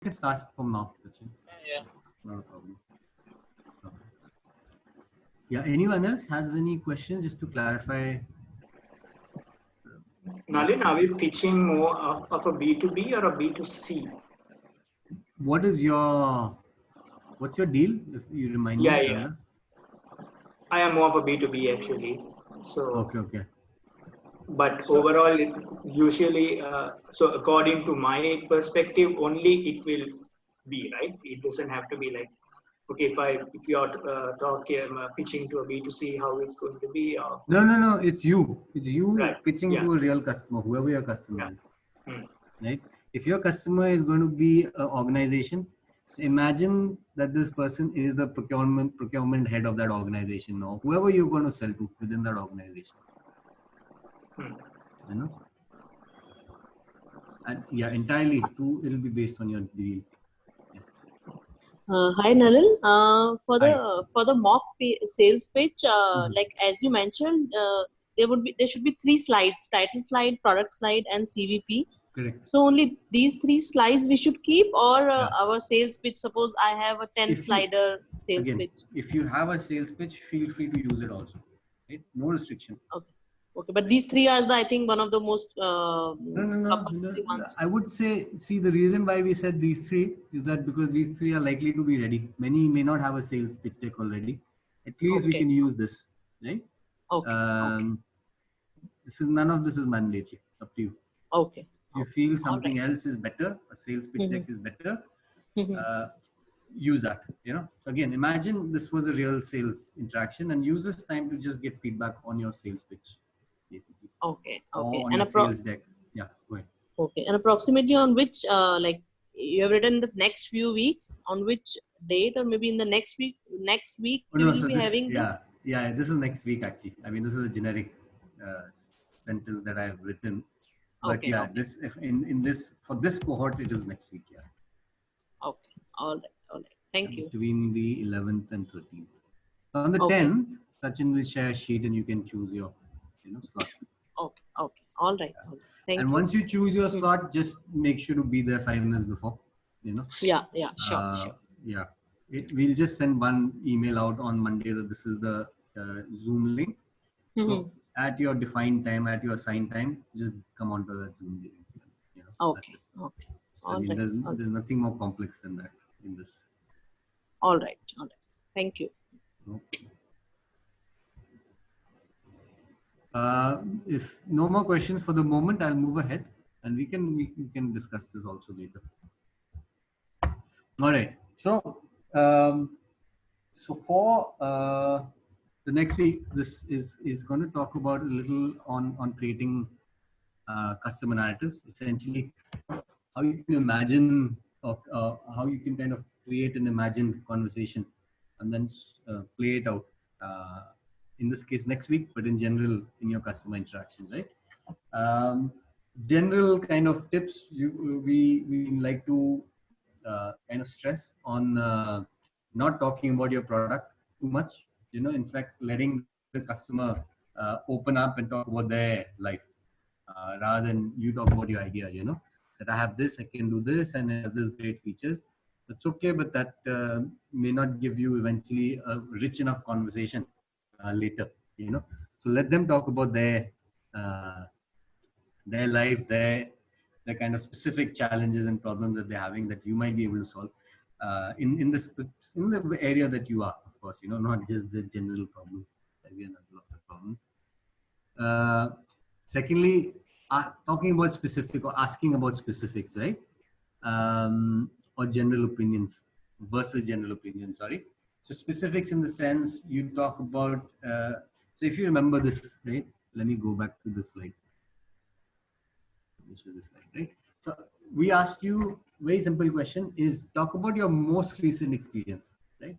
can start from now. Yeah. Not a problem. Okay. Yeah. Anyone else has any questions? Just to clarify. Nalin, are we pitching more of a B2B or a B2C? What is your what's your deal? If you remind me, Yeah, yeah. Ranga. I am more of a B2B actually. So, Okay. Okay. but So overall, it usually, so according to my perspective, only it will be right. It doesn't have to be like, okay, if you are talking pitching to a B2C, how it's going to be. no. It's you. It's you Right. pitching Yeah. to a real customer, whoever your Yeah. customer is. Hmm. Right? If your customer is going to be an organization, so imagine that this person is the procurement head of that organization, or whoever you're going to sell to within that organization. Hmm. You know, and yeah, entirely too. It'll be based on your deal. Yes. Hi Nalin. Hi. For the sales pitch, Mhm. like as you mentioned, there should be three slides: title slide, product slide, and CVP. Correct. So only these three slides we should keep, or Yeah. our sales pitch. Suppose I have a 10 If you slider sales again, pitch. if you have a sales pitch, feel free to use it also. Right? No restriction. Okay. Okay, but these three are I think one of the most No. compulsory ones. I would say, see, the reason why we said these three is that because these three are likely to be ready. Many may not have a sales pitch deck already. At least we Okay. can use this, right? Okay. Okay. None of this is mandatory. Up to you. Okay. If you Okay. feel All something right. else is better, a sales pitch deck is better, Mhm. use that. So again, imagine this was a real sales interaction, and use this time to just get feedback on your sales pitch, basically, Okay. Okay. or on And your sales deck. Yeah, go ahead. okay. And approximately on which, like, you have written the next few weeks, on which date, or maybe in the next week Oh we no, will so be this, having this. this is next week actually. I mean, this is a generic uh, sentence that I've written, but Okay. yeah, Okay. this if in this for this cohort it is next week. Yeah, Okay. All right. All right. Thank you. between the 11th and 13th. So on the Okay. 10th, Sachin will share a sheet and you can choose your, slot. Okay. Okay. All right. All right. Thank And you. once you choose your slot, just make sure to be there 5 minutes before. You know, Yeah. Yeah. Sure. uh, Sure. yeah. We'll just send one email out on Monday that this is the Zoom link. Mhm. So at your defined time, at your assigned time, just come onto that Zoom link. That's Okay. it. Okay. I All mean, right. there's All right. there's nothing more complex than that in this. All right. All right. Thank you. Okay. If no more questions for the moment, I'll move ahead, and we can discuss this also later. All right. So for the next week, this is going to talk about a little on creating customer narratives. Essentially, how you can imagine or how you can kind of create an imagined conversation and then play it out. In this case, next week, but in general, in your customer interactions, right? Um, General kind of tips we like to kind of stress on not talking about your product too much. In fact, letting the customer open up and talk about their life rather than you talk about your idea. That I have this, I can do this, and it has this great features. That's okay, but that may not give you eventually a rich enough conversation later. So let them talk about uh, their life, their kind of specific challenges and problems that they're having that you might be able to solve in the area that you are, of course. Not just the general problems. Again, there's lots of problems. Uh, Secondly, talking about specific or asking about specifics, right? Or general opinions versus general opinions. Sorry. So specifics in the sense you talk about. So if you remember this, right? Let me go back to the slide. Show this slide, right? So we asked you very simple question: is talk about your most recent experience, right?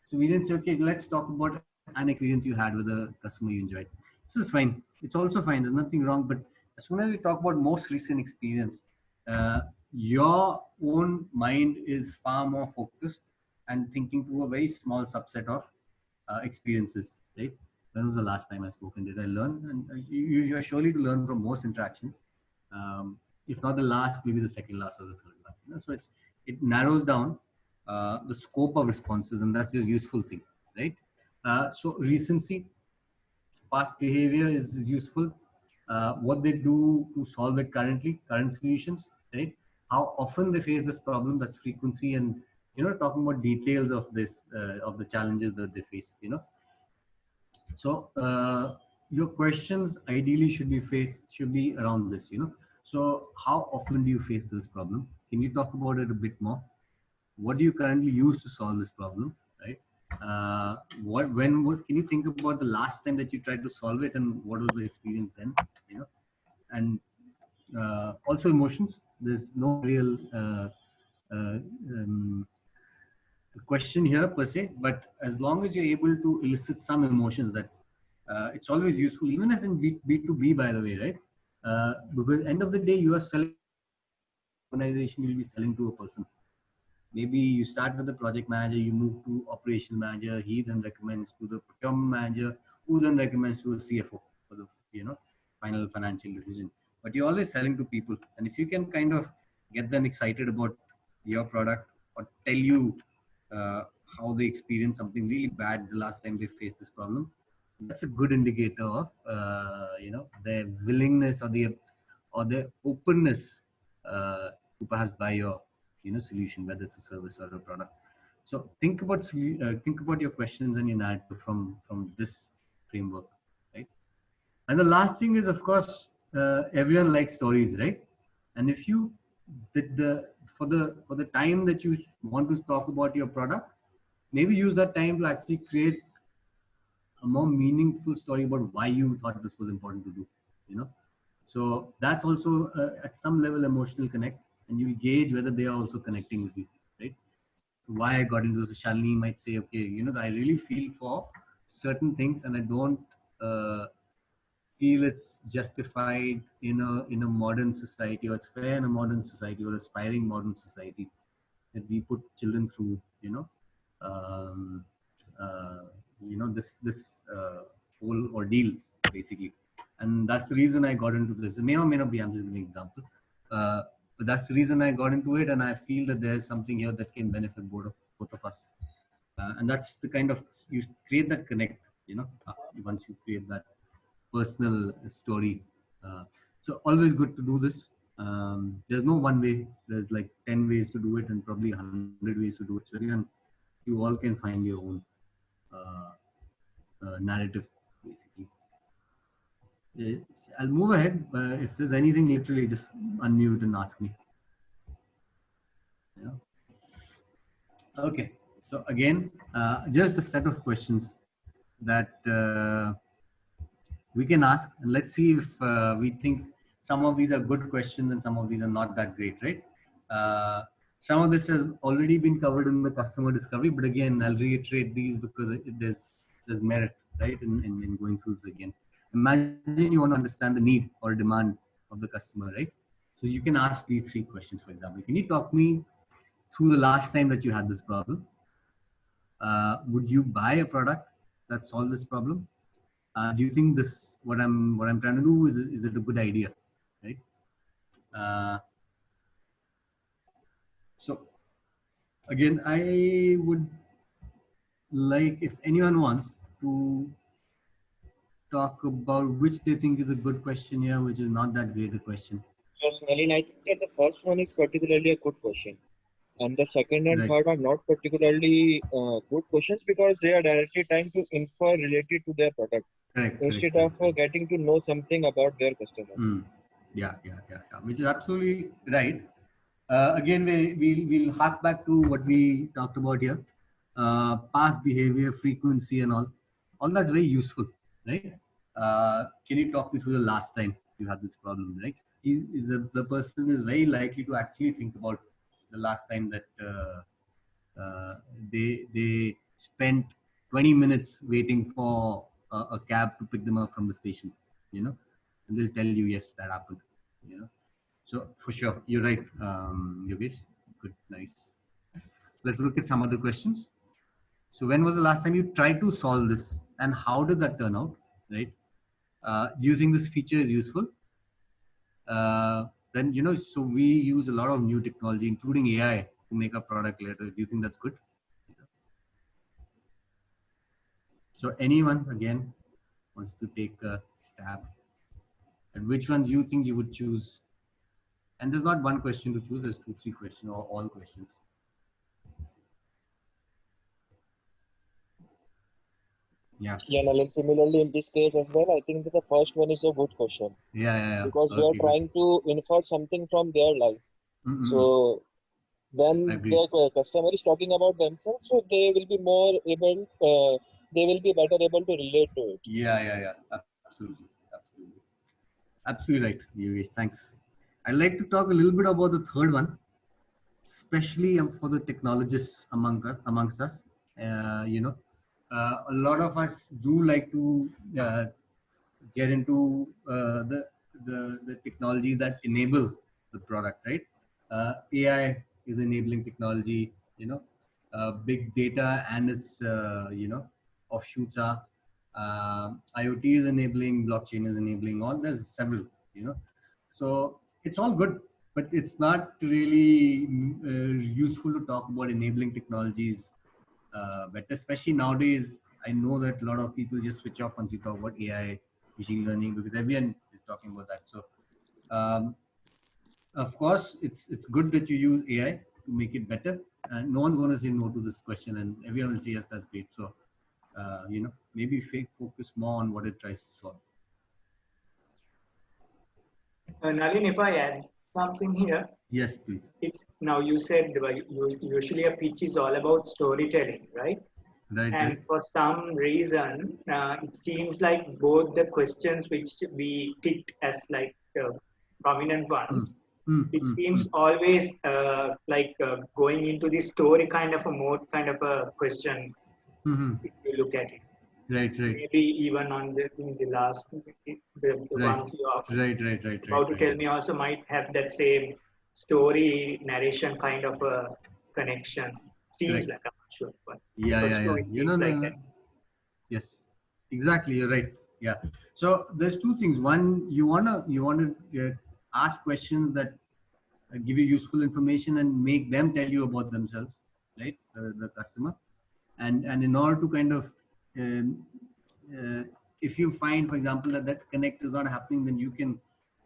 So we didn't say, okay, let's talk about an experience you had with a customer you enjoyed. This is fine. It's also fine. There's nothing wrong. But as soon as we talk about most recent experience, your own mind is far more focused and thinking to a very small subset of experiences, right? When was the last time I spoke and did I learn? And you're surely to learn from most interactions. If not the last, maybe the second last or the third last. So it narrows down the scope of responses, and that's a useful thing, right? So recency, past behavior is useful. What they do to solve it currently, current solutions, right? How often they face this problem, that's frequency, and talking about details of this, of the challenges that they face, So your questions ideally should be around this, So how often do you face this problem? Can you talk about it a bit more? What do you currently use to solve this problem, right? Can you think about the last time that you tried to solve it, and what was the experience then? And also emotions. There's no real uh, um, question here per se, but as long as you're able to elicit some emotions, that it's always useful, even if in B2B, by the way, right? Because end of the day, you are selling organization, you'll be selling to a person. Maybe you start with the project manager, you move to operations manager, he then recommends to the procurement manager, who then recommends to a CFO for the final financial decision. But you're always selling to people, and if you can kind of get them excited about your product, or tell you uh, how they experienced something really bad the last time they faced this problem, that's a good indicator of their willingness, or their openness to perhaps buy your solution, whether it's a service or a product. So think about your questions and your narrative from this framework, right? And the last thing is, of course, everyone likes stories, right? And if you did for the time that you want to talk about your product, maybe use that time to actually create a more meaningful story about why you thought this was important to do, so that's also at some level emotional connect, and you gauge whether they are also connecting with you, right? So why I got into this, Shalini might say, okay, I really feel for certain things, and I don't feel it's justified in a modern society, or it's fair in a modern society, or aspiring modern society, that we put children through um, uh, this whole ordeal, basically. And that's the reason I got into this. It may or may not be, I'm just giving an example, but that's the reason I got into it, and I feel that there's something here that can benefit both of us. And that's the kind of, you create that connect, once you create that personal story. So always good to do this. There's no one way. There's like 10 ways to do it, and probably 100 ways to do it. So you all can find your own uh, narrative, basically. Yes, I'll move ahead. If there's anything, literally just unmute and ask me. Yeah. Okay. So again, just a set of questions that we can ask, and let's see if we think some of these are good questions and some of these are not that great, right? Some of this has already been covered in the customer discovery, but again, I'll reiterate these because there's merit, right, in going through this again. Imagine you want to understand the need or demand of the customer, right? So you can ask these three questions, for example. Can you talk me through the last time that you had this problem? Would you buy a product that solves this problem? Do you think this what I'm trying to do is it a good idea, right? So again, I would like, if anyone wants to talk about which they think is a good question here, which is not that great a question. Yes, Nalin, I think that the first one is particularly a good question. And the second and Right. third are not particularly good questions because they are directly trying to infer related to their product Correct. instead correct, of correct. getting to know something about their customer. Yeah, which is absolutely right. Again, we'll hark back to what we talked about here. Past behavior, frequency, and all that's very useful, right? Can you talk me through the last time you had this problem, right? The person is very likely to actually think about the last time that they spent 20 minutes waiting for a cab to pick them up from the station, and they'll tell you, yes, that happened, So for sure, you're right, Yogesh. Good, nice. Let's look at some other questions. So when was the last time you tried to solve this, and how did that turn out, right? Using this feature is useful. Then, so we use a lot of new technology, including AI, to make a product later. Do you think that's good? So anyone again wants to take a stab at which ones you think you would choose? And there's not one question to choose, there's 2, 3 questions or all questions. Yeah. Yeah, Nalin, similarly in this case as well, I think that the first one is a good question Yeah. because we are Okay, good. trying to infer something from their life. Mm-mm. So when Agreed. the customer is talking about themselves, so they will be more able, they will be better able to relate to it. Yeah. Absolutely right, Yogesh. Thanks. I'd like to talk a little bit about the third one, especially for the technologists amongst us. A lot of us do like to get into the technologies that enable the product, right? AI is enabling technology, big data and its offshoots are IoT is enabling, blockchain is enabling, all there's several, so it's all good, but it's not really useful to talk about enabling technologies better, especially nowadays. I know that a lot of people just switch off once you talk about AI, machine learning, because everyone is talking about that. So, of course, it's good that you use AI to make it better. And no one's going to say no to this question, and everyone will say yes, that's great. So, maybe focus more on what it tries to solve. Nalin, if I add something here, Yes, please. it's now you said usually a pitch is all about storytelling, right? Right. And for some reason, it seems like both the questions which we ticked as like prominent ones, it seems always going into the story kind of a mode, kind of a question. If you look at it, Right. maybe even on in the last the Right. one you are Right. about to tell me also might have that same story narration kind of a connection. Seems Correct. like, I'm not sure, but Yeah. it seems like that. Yes, exactly. You're right. Yeah. So there's two things. One, you wanna ask questions that give you useful information and make them tell you about themselves, right? The customer, and in order to kind of, um, if you find, for example, that connect is not happening, then you can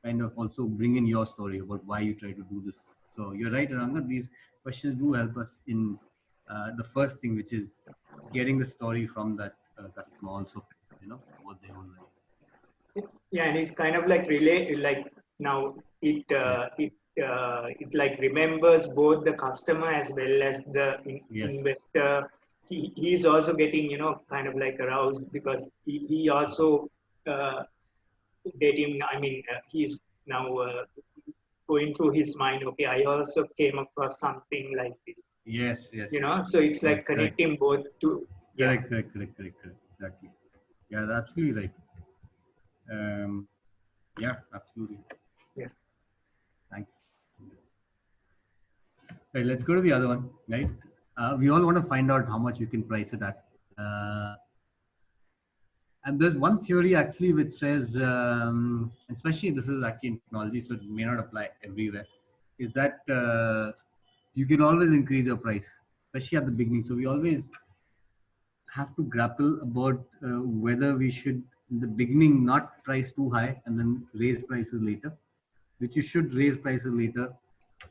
kind of also bring in your story about why you try to do this. So you're right, Ranga. These questions do help us in the first thing, which is getting the story from that customer also, what they own life. Yeah, and it's kind of like relate. Like now, it like remembers both the customer as well as the Yes. investor. He's also getting kind of like aroused because he also getting. I mean, he's now going through his mind. Okay, I also came across something like this. Yes. So it's like Yes, connecting both to. Yeah. Correct. Exactly. Yeah, that's absolutely right. Yeah, absolutely. Yeah. Thanks. Right, let's go to the other one, right? We all want to find out how much you can price it at. And there's one theory actually which says, especially this is actually in technology, so it may not apply everywhere, is that you can always increase your price, especially at the beginning. So we always have to grapple about whether we should, in the beginning, not price too high and then raise prices later, which you should raise prices later,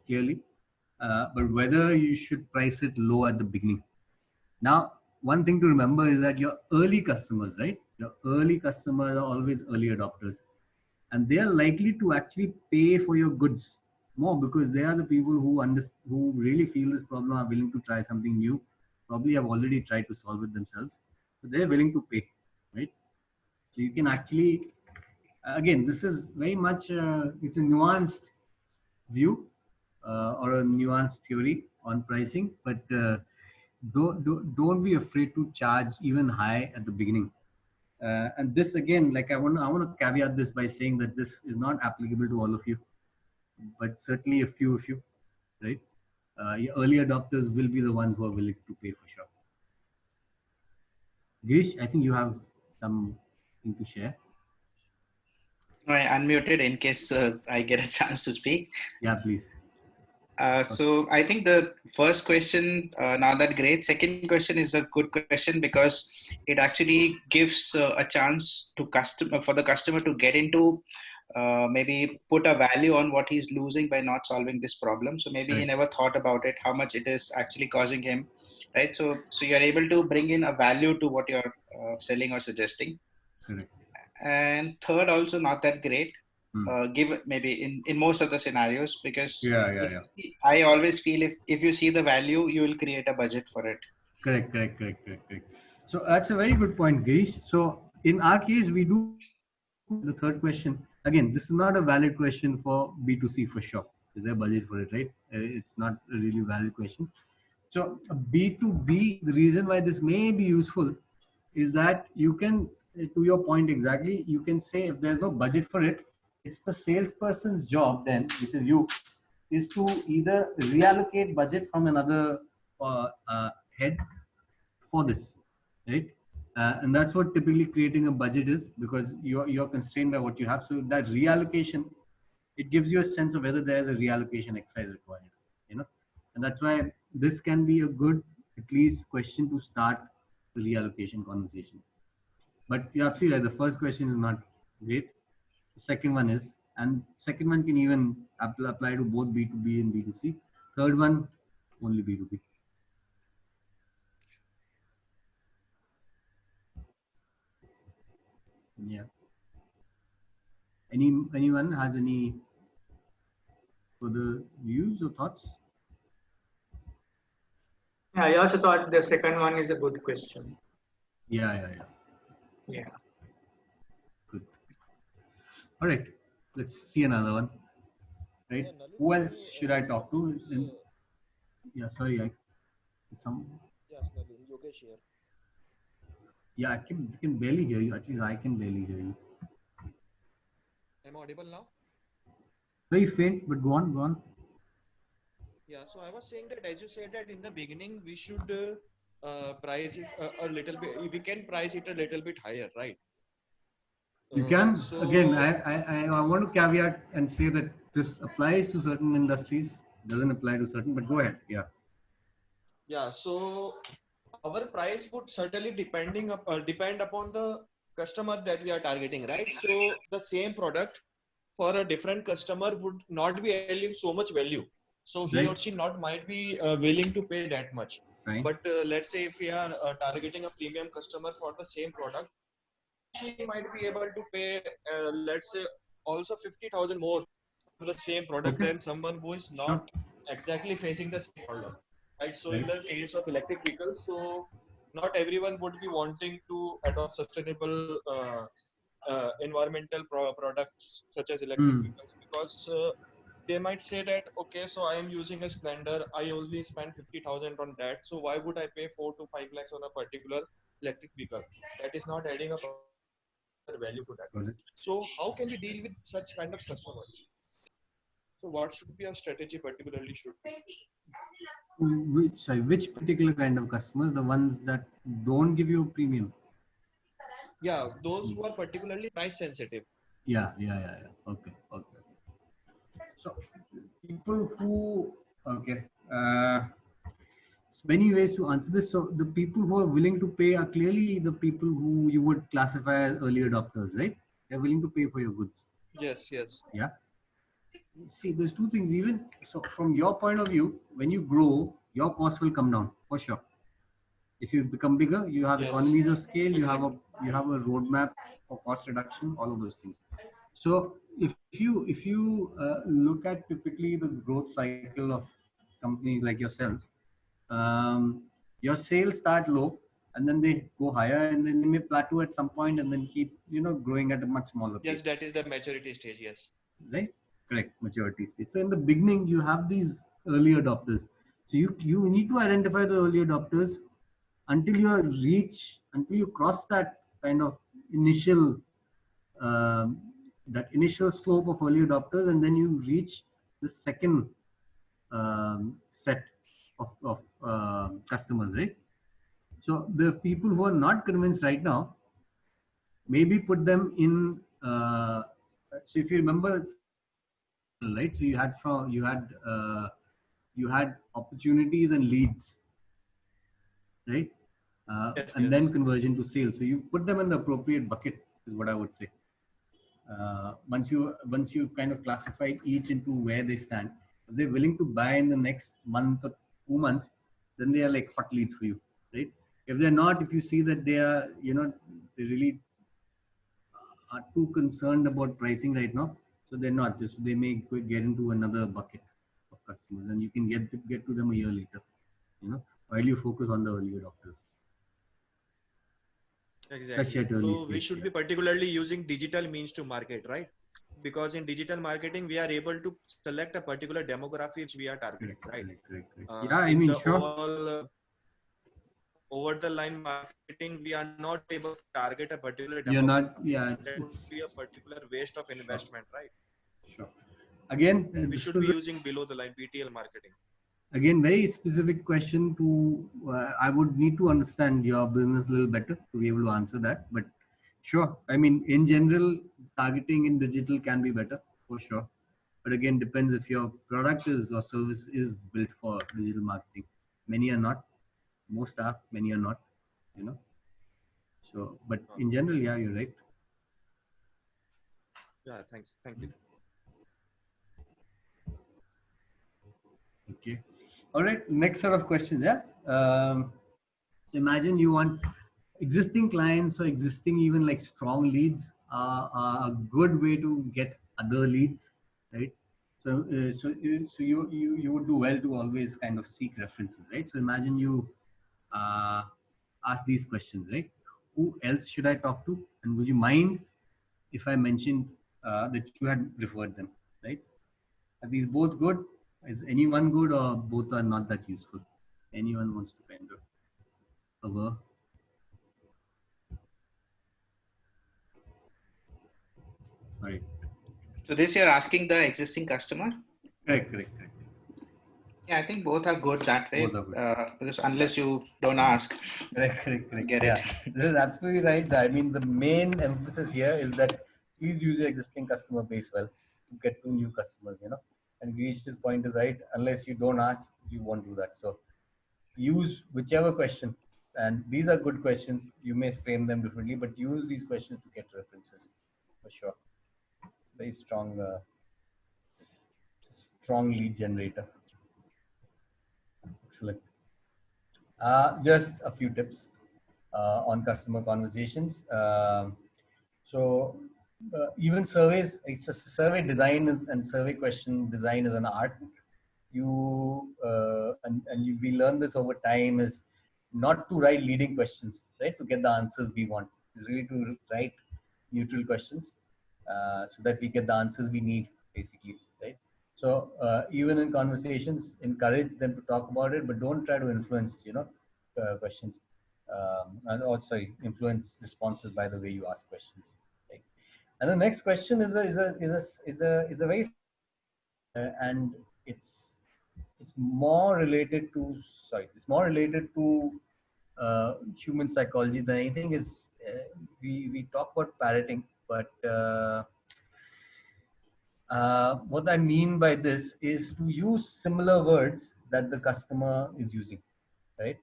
clearly, but whether you should price it low at the beginning. Now, one thing to remember is that your early customers, right? Your early customers are always early adopters, and they are likely to actually pay for your goods more because they are the people who really feel this problem, are willing to try something new, probably have already tried to solve it themselves, so they're willing to pay, right? So you can actually, again, this is very much it's a nuanced view or a nuanced theory on pricing, but don't be afraid to charge even high at the beginning. And this again, like I want to caveat this by saying that this is not applicable to all of you, but certainly a few of you, right? Your early adopters will be the ones who are willing to pay for sure. Girish, I think you have something to share. No, I unmuted in case I get a chance to speak. Yeah, please. So I think the first question, not that great. Second question is a good question because it actually gives a chance to customer for the customer to get into maybe put a value on what he's losing by not solving this problem. So maybe he Right. never thought about it, how much it is actually causing him, right? So you're able to bring in a value to what you're selling or suggesting. Correct. And third, also not that great. Hmm. Give maybe in most of the scenarios, because Yeah. I always feel if you see the value, you will create a budget for it. Correct. So that's a very good point, Girish. So in our case, we do the third question. Again, this is not a valid question for B2C for sure. Is there budget for it, right? It's not a really valid question. So B2B, the reason why this may be useful is that you can, to your point exactly, you can say if there's no budget for it, it's the salesperson's job then, which is you, is to either reallocate budget from another head for this, right? And that's what typically creating a budget is, because you're constrained by what you have. So that reallocation, it gives you a sense of whether there's a reallocation exercise required, you know. And that's why this can be a good, at least, question to start the reallocation conversation. But you're absolutely right. The first question is not great. The second one is, and second one can even apply to both B2B and B2C. Third one, only B2B. Yeah. Anyone has any further views or thoughts? Yeah, I also thought the second one is a good question. Yeah. Yeah. Good. All right. Let's see another one. Right. Yeah, Nalin, Who so, else should I talk to? basically, Yeah. Sorry. Some. yes, Nalin, Yogesh here. Yeah. I can barely hear you. At least I can barely hear you. Am I audible now? Very faint, but go on. Yeah, so I was saying that as you said that in the beginning we should price it a little bit. We can price it a little bit higher, right? You can, So again, I want to caveat and say that this applies to certain industries, doesn't apply to certain, but go ahead. Yeah. yeah, so our price would certainly depend upon the customer that we are targeting, right? So the same product for a different customer would not be yielding so much value. So he or Right. she not might be willing to pay that much. Fine. But let's say if we are targeting a premium customer for the same product, she might be able to pay, let's say, also 50,000 more for the same product Okay. than someone who is Sure. not exactly facing the same problem, right? So in Right. the case of electric vehicles, so not everyone would be wanting to adopt sustainable environmental products such as electric Hmm. vehicles, because they might say that, okay, so I am using a Splendor, I only spend 50,000 on that, so why would I pay 4 to 5 lakhs on a particular electric vehicle? That is not adding up value to that. Got it. So how can we deal with such kind of customers? So what should be our strategy particularly should be? Which particular kind of customers? The ones that don't give you a premium? Yeah, those who are particularly price sensitive. Yeah. Okay. So people who, okay, many ways to answer this. So the people who are willing to pay are clearly the people who you would classify as early adopters, right? They're willing to pay for your goods. Yes. Yeah. See, there's two things. Even so, from your point of view, when you grow, your costs will come down for sure. If you become bigger, you have Yes. economies of scale. Exactly. You have a roadmap for cost reduction. All of those things. So if you look at typically the growth cycle of companies like yourself, your sales start low and then they go higher and then they may plateau at some point and then keep growing at a much smaller pace. Yes, that is the maturity stage. Yes. Right? Correct. Maturity stage. So in the beginning, you have these early adopters. So you need to identify the early adopters until you cross that kind of initial slope of early adopters, and then you reach the second set of customers, right? So the people who are not convinced right now, maybe put them in. So if you remember, right? So you had you had opportunities and leads, right? Yes, And then yes. conversion to sales. So you put them in the appropriate bucket is what I would say. Once you've kind of classified each into where they stand, if they're willing to buy in the next month or 2 months, then they are like hot leads for you, right? If they're not, if you see that they are, they really are too concerned about pricing right now, so they're not. Just they may get into another bucket of customers, and you can get to them a year later, while you focus on the early adopters, especially Exactly. at early So we stage. should Yeah. be particularly using digital means to market, right? Because in digital marketing, we are able to select a particular demography which we are targeting, Correct, right? correct. Yeah, I In mean, the sure. overall over the line marketing, we are not able to target a particular You're demography. not. Yeah, That would it's be a particular waste of sure, investment, right? sure. Again, We this should be is using below the line BTL marketing. again very specific question to. I would need to understand your business a little better to be able to answer that. But sure, I mean, in general, targeting in digital can be better for sure. But again, depends if your product is or service is built for digital marketing. Many are not. Most are. Many are not. You know. So, but in general, yeah, you're right. Yeah, thanks. Thank you. Okay. All right. Next set of questions. Yeah. So imagine you want existing clients or existing even like strong leads are a good way to get other leads, right? So you would do well to always kind of seek references, right? So imagine you uh, ask these questions, right? Who else should I talk to, and would you mind if I mentioned that you had referred them, right? Are these both good? Is anyone good, or both are not that useful? Anyone wants to kind of cover? All right. So this you're asking the existing customer? Correct. Yeah, I think both are good that way. Both are good. Because unless you don't ask, Correct. get Yeah, it. this is absolutely right. I mean, the main emphasis here is that please use your existing customer base well to get to new customers, And Girish's point is right. Unless you don't ask, you won't do that. So use whichever question. And these are good questions. You may frame them differently, but use these questions to get references for sure. It's a very strong lead generator. Excellent. Just a few tips on customer conversations. Even surveys, it's a survey design and survey question design is an art. We learn this over time is not to write leading questions, right? To get the answers we want. It's really to write neutral questions so that we get the answers we need, basically, right? So even in conversations, encourage them to talk about it, but don't try to influence, questions. Influence responses by the way you ask questions. Right? And the next question is a very and it's more related to human psychology than anything. Is we talk about parroting, but what I mean by this is to use similar words that the customer is using, right?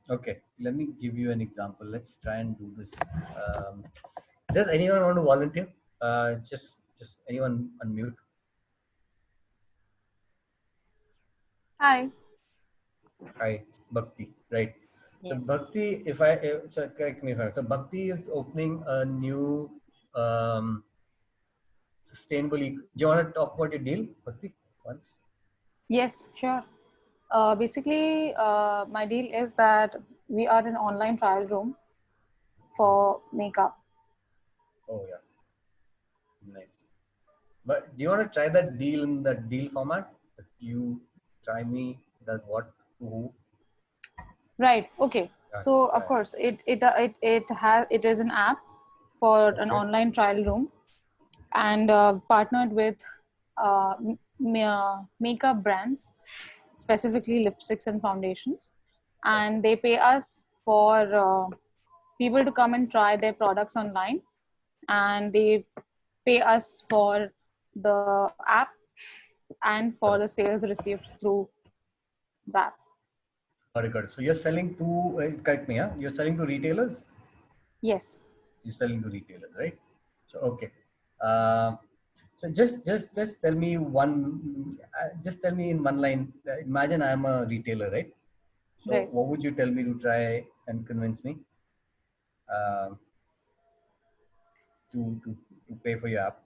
Okay, let me give you an example. Let's try and do this. Does anyone want to volunteer? Just anyone unmute. Hi. Hi, Bhakti, right? So Yes. Bhakti, so correct me if I'm so Bhakti is opening a new sustainable. Do you want to talk about your deal, Bhakti, once? Yes, sure. Basically, my deal is that we are an online trial room for makeup. Oh yeah, nice. But do you want to try that deal in the deal format? That you try me does what to who? Right. Okay. So of course, it is an app for an Okay. online trial room, and partnered with makeup brands, specifically lipsticks and foundations, and they pay us for people to come and try their products online, and they pay us for the app and for the sales received through the app. Got it, got it. So you're selling to, correct me, yeah? You're selling to retailers? Yes. You're selling to retailers, right? So, okay. Uh, so just tell me just tell me in one line. Imagine I'm a retailer, right? So Right. what would you tell me to try and convince me uh, to pay for your app?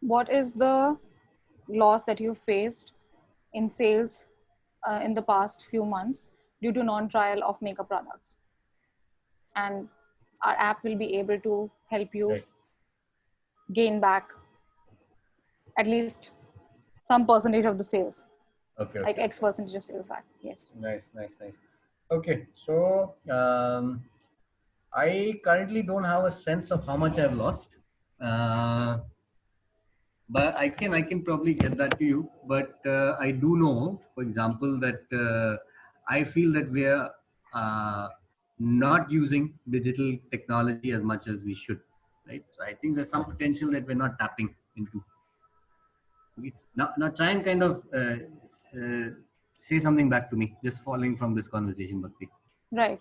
What is the loss that you faced in sales in the past few months due to non-trial of makeup products? And our app will be able to help you Right. gain back at least some percentage of the sales, Okay. like Okay. X percentage of sales back. Yes. Nice. Okay. So I currently don't have a sense of how much I've lost. But I can probably get that to you. But I do know, for example, that I feel that we are not using digital technology as much as we should, right? So I think there's some potential that we're not tapping into. Okay. Now try and kind of say something back to me, just following from this conversation, Bhakti. Right.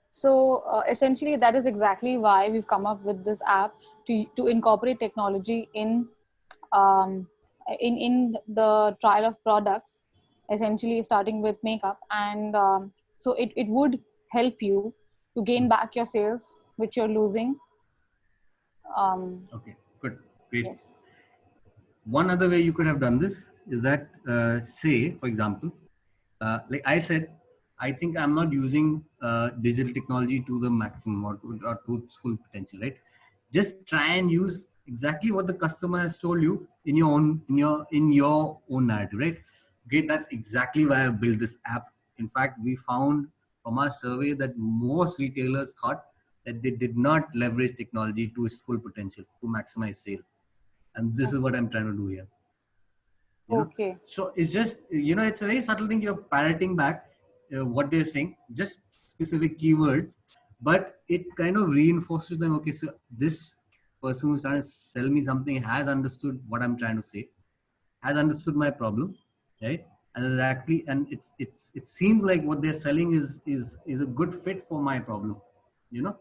So essentially, that is exactly why we've come up with this app to incorporate technology um, in the trial of products, essentially starting with makeup, and so it would help you to gain back your sales which you're losing. Okay, good, great. Yes. One other way you could have done this is that, say, for example, like I said, I think I'm not using digital technology to the maximum or to its full potential, right? Just try and use exactly what the customer has told you in your own narrative, right? Great, that's exactly why I built this app. In fact, we found from our survey that most retailers thought that they did not leverage technology to its full potential to maximize sales, and this is what I'm trying to do here. Okay. So it's just, it's a very subtle thing. You're parroting back what they're saying, just specific keywords, but it kind of reinforces them. Okay, so this person who's trying to sell me something has understood what I'm trying to say, has understood my problem, right? And it seems like what they're selling is a good fit for my problem, you know.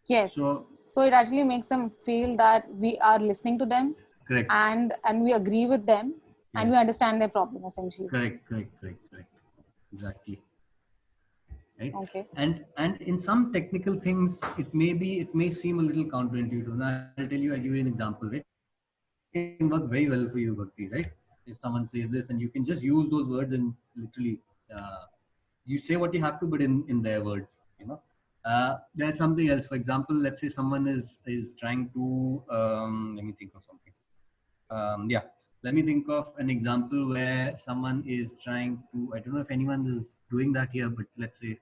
Yes. So So it actually makes them feel that we are listening to them, correct. and we agree with them, and we Yes. understand their problem essentially. Correct. Exactly. Right. Okay. And in some technical things, it may seem a little counterintuitive. Now I'll give you an example, right? It can work very well for you, Bhakti, right? If someone says this, and you can just use those words and literally you say what you have to, but in their words, you know. There's something else. For example, let's say someone is trying to let me think of something. Yeah, let me think of an example where someone is trying to, I don't know if anyone is doing that here, but let's say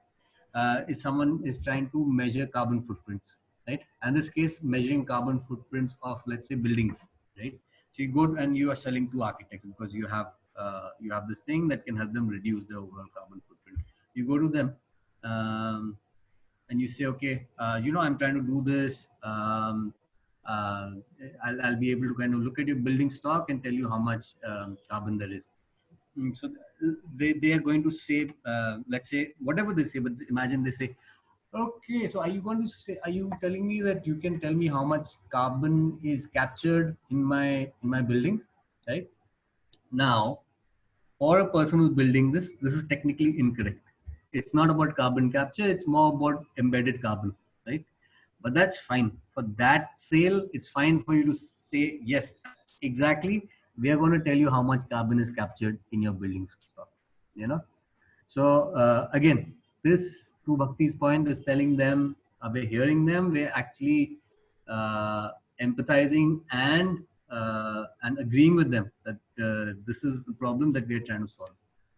if someone is trying to measure carbon footprints, right? And in this case, measuring carbon footprints of, let's say, buildings, right? So you go and you are selling to architects because you have this thing that can help them reduce their overall carbon footprint. You go to them and you say, okay, I'm trying to do this. Uh, I'll be able to kind of look at your building stock and tell you how much carbon there is. So they are going to say, let's say, whatever they say, but imagine they say, okay, so are you telling me that you can tell me how much carbon is captured in my building, right? Now, for a person who's building this is technically incorrect. It's not about carbon capture, it's more about embedded carbon, right? But that's fine. For that sale, it's fine for you to say, yes, exactly. We are going to tell you how much carbon is captured in your building stock, you know? So again, this, to Bhakti's point, is telling them, we're hearing them, we're actually empathizing and agreeing with them that this is the problem that we're trying to solve.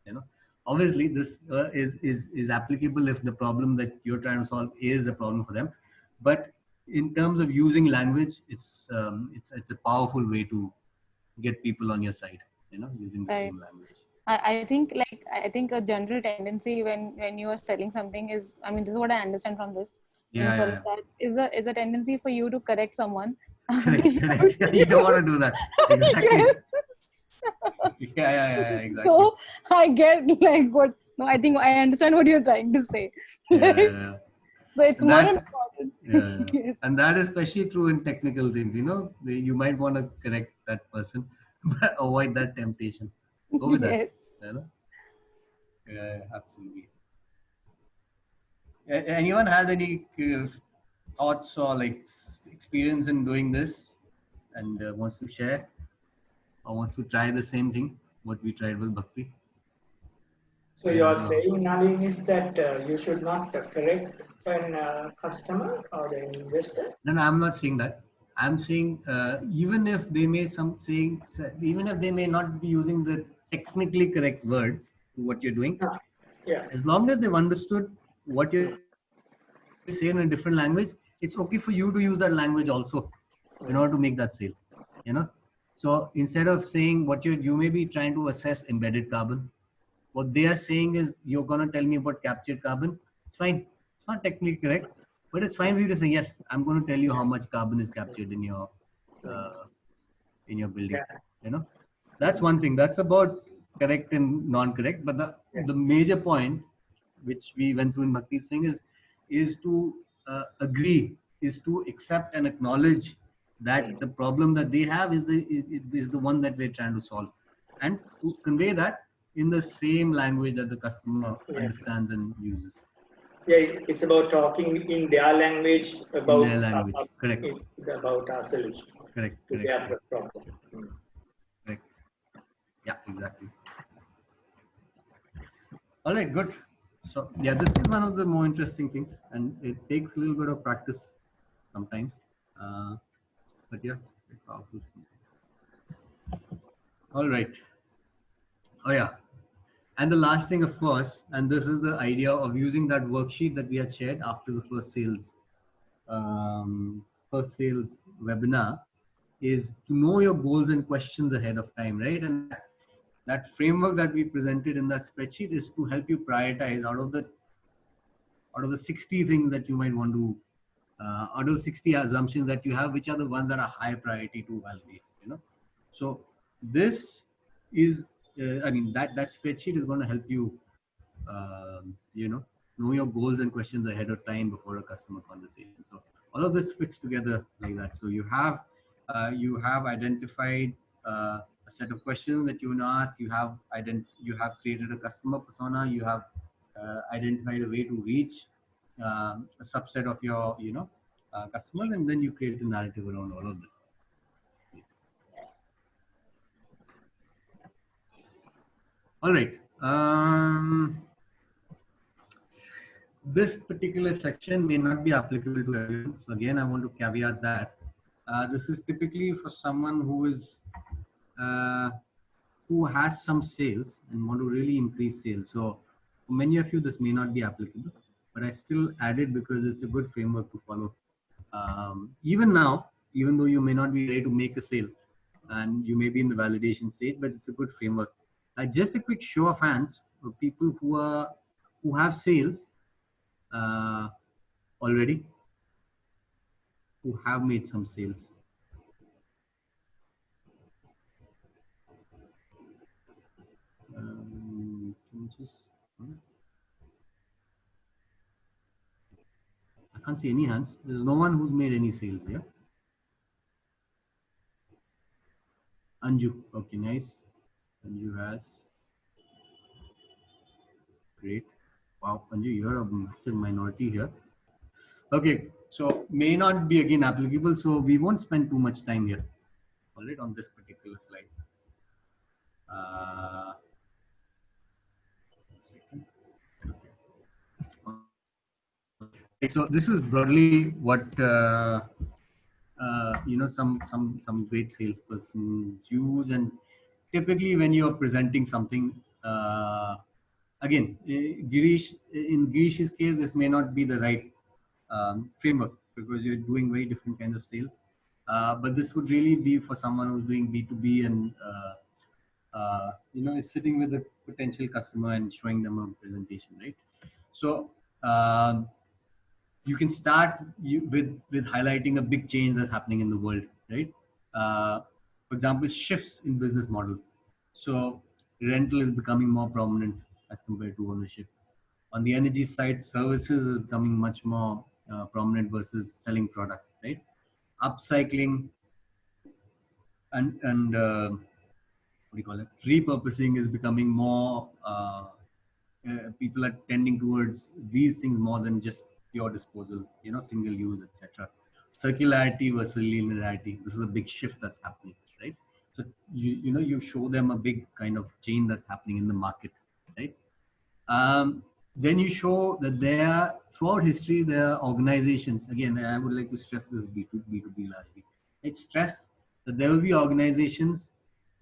You know, obviously this is applicable if the problem that you're trying to solve is a problem for them. But in terms of using language, it's a powerful way to get people on your side. You know, using the Right. same language. I think a general tendency when you are selling something is, I mean, this is what I understand from this. Yeah. That is a tendency for you to correct someone Correct. You don't want to do that. Exactly. Yes. Yeah, exactly. So I get like what. No, I think I understand what you're trying to say. Yeah. So it's And more that- important. Yeah. And that is especially true in technical things. You might want to correct that person, but avoid that temptation. Go with that. Yes. You know? Yeah, absolutely. Anyone has any thoughts or like experience in doing this and wants to share or wants to try the same thing what we tried with Bhakti? So you are saying, Nalin, is that you should not correct an customer or an investor? No, I'm not saying that. I'm saying even if they may even if they may not be using the technically correct words to what you're doing, Yeah. as long as they've understood what you're saying in a different language, it's okay for you to use that language also in order to make that sale. So instead of saying what you may be trying to assess embedded carbon, what they are saying is you're going to tell me about captured carbon. It's fine. It's not technically correct, but it's fine for you to say, yes, I'm going to tell you how much carbon is captured in your building. That's one thing. That's about correct and non-correct. But the major point which we went through in Bhakti's thing is to agree, is to accept and acknowledge that the problem that they have is the one that we're trying to solve, and to convey that in the same language that the customer understands and uses. Yeah, it's about talking in their language about their language. Correct. About our solution. Correct. To their problem. Correct. Yeah, exactly. All right, good. So yeah, this is one of the more interesting things, and it takes a little bit of practice sometimes. But yeah, it's very powerful. All right. Oh yeah. And the last thing, of course, and this is the idea of using that worksheet that we had shared after the first sales webinar, is to know your goals and questions ahead of time, right? And that framework that we presented in that spreadsheet is to help you prioritize out of the 60 things that you might want to, out of 60 assumptions that you have, which are the ones that are high priority to validate, So this is, that spreadsheet is going to help you, know your goals and questions ahead of time before a customer conversation. So all of this fits together like that. So you have identified a set of questions that you want to ask. You have created a customer persona. You have identified a way to reach a subset of your customers, and then you create a narrative around all of this. All right. This particular section may not be applicable to everyone. So again, I want to caveat that this is typically for someone who has some sales and want to really increase sales. So for many of you, this may not be applicable, but I still add it because it's a good framework to follow. Even now, even though you may not be ready to make a sale and you may be in the validation stage, but it's a good framework. Just a quick show of hands for people who have sales already, who have made some sales. I can't see any hands. There's no one who's made any sales here. Anju, okay, nice. Anju has. Great. Wow, Anju, you're a massive minority here. Okay, so may not be again applicable, so we won't spend too much time here. All right, on this particular slide. Okay. So this is broadly what some great salespersons use, and typically when you're presenting something, again, in Girish's case, this may not be the right framework because you're doing very different kinds of sales. But this would really be for someone who's doing B2B and is sitting with a potential customer and showing them a presentation, right? So you can start with highlighting a big change that's happening in the world, right? For example, shifts in business model. So rental is becoming more prominent as compared to ownership. On the energy side, services is becoming much more prominent versus selling products, right? Upcycling and what do you call it? Repurposing is becoming more. People are tending towards these things more than just pure disposal, single use, etc. Circularity versus linearity. This is a big shift that's happening, right? So you show them a big kind of change that's happening in the market, right? Then you show that there throughout history there are organizations. Again, I would like to stress this B2B largely. It's stress that there will be organizations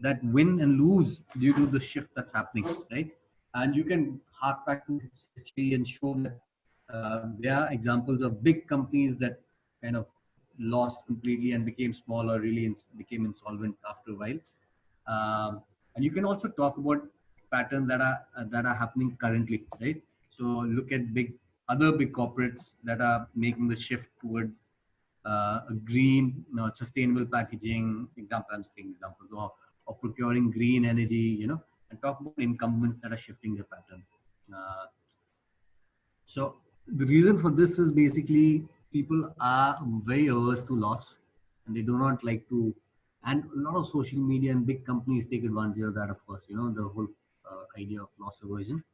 that win and lose due to the shift that's happening, right? And you can hark back to history and show that there are examples of big companies that kind of lost completely and became small or really became insolvent after a while. And you can also talk about patterns that are happening currently, right? So look at other big corporates that are making the shift towards a green, sustainable packaging. I'm saying examples, or procuring green energy, and talk about incumbents that are shifting their patterns. So the reason for this is basically people are very averse to loss, and they do not like to. And a lot of social media and big companies take advantage of that, of course. The whole idea of loss aversion.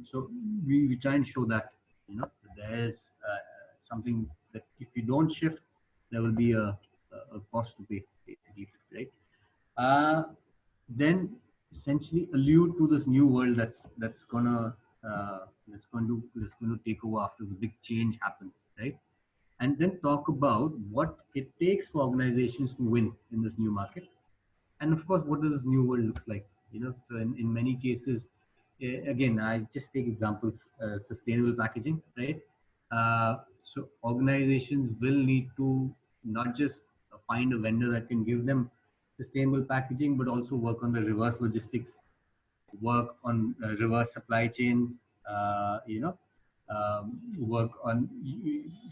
So we try and show that that there's something that if you don't shift, there will be a cost to pay, basically, right? Then essentially allude to this new world that's going to take over after the big change happens, right? And then talk about what it takes for organizations to win in this new market, and of course what does this new world looks like. So in many cases, again, I just take examples, sustainable packaging, right? So organizations will need to not just find a vendor that can give them sustainable packaging, but also work on the reverse logistics, work on reverse supply chain, work on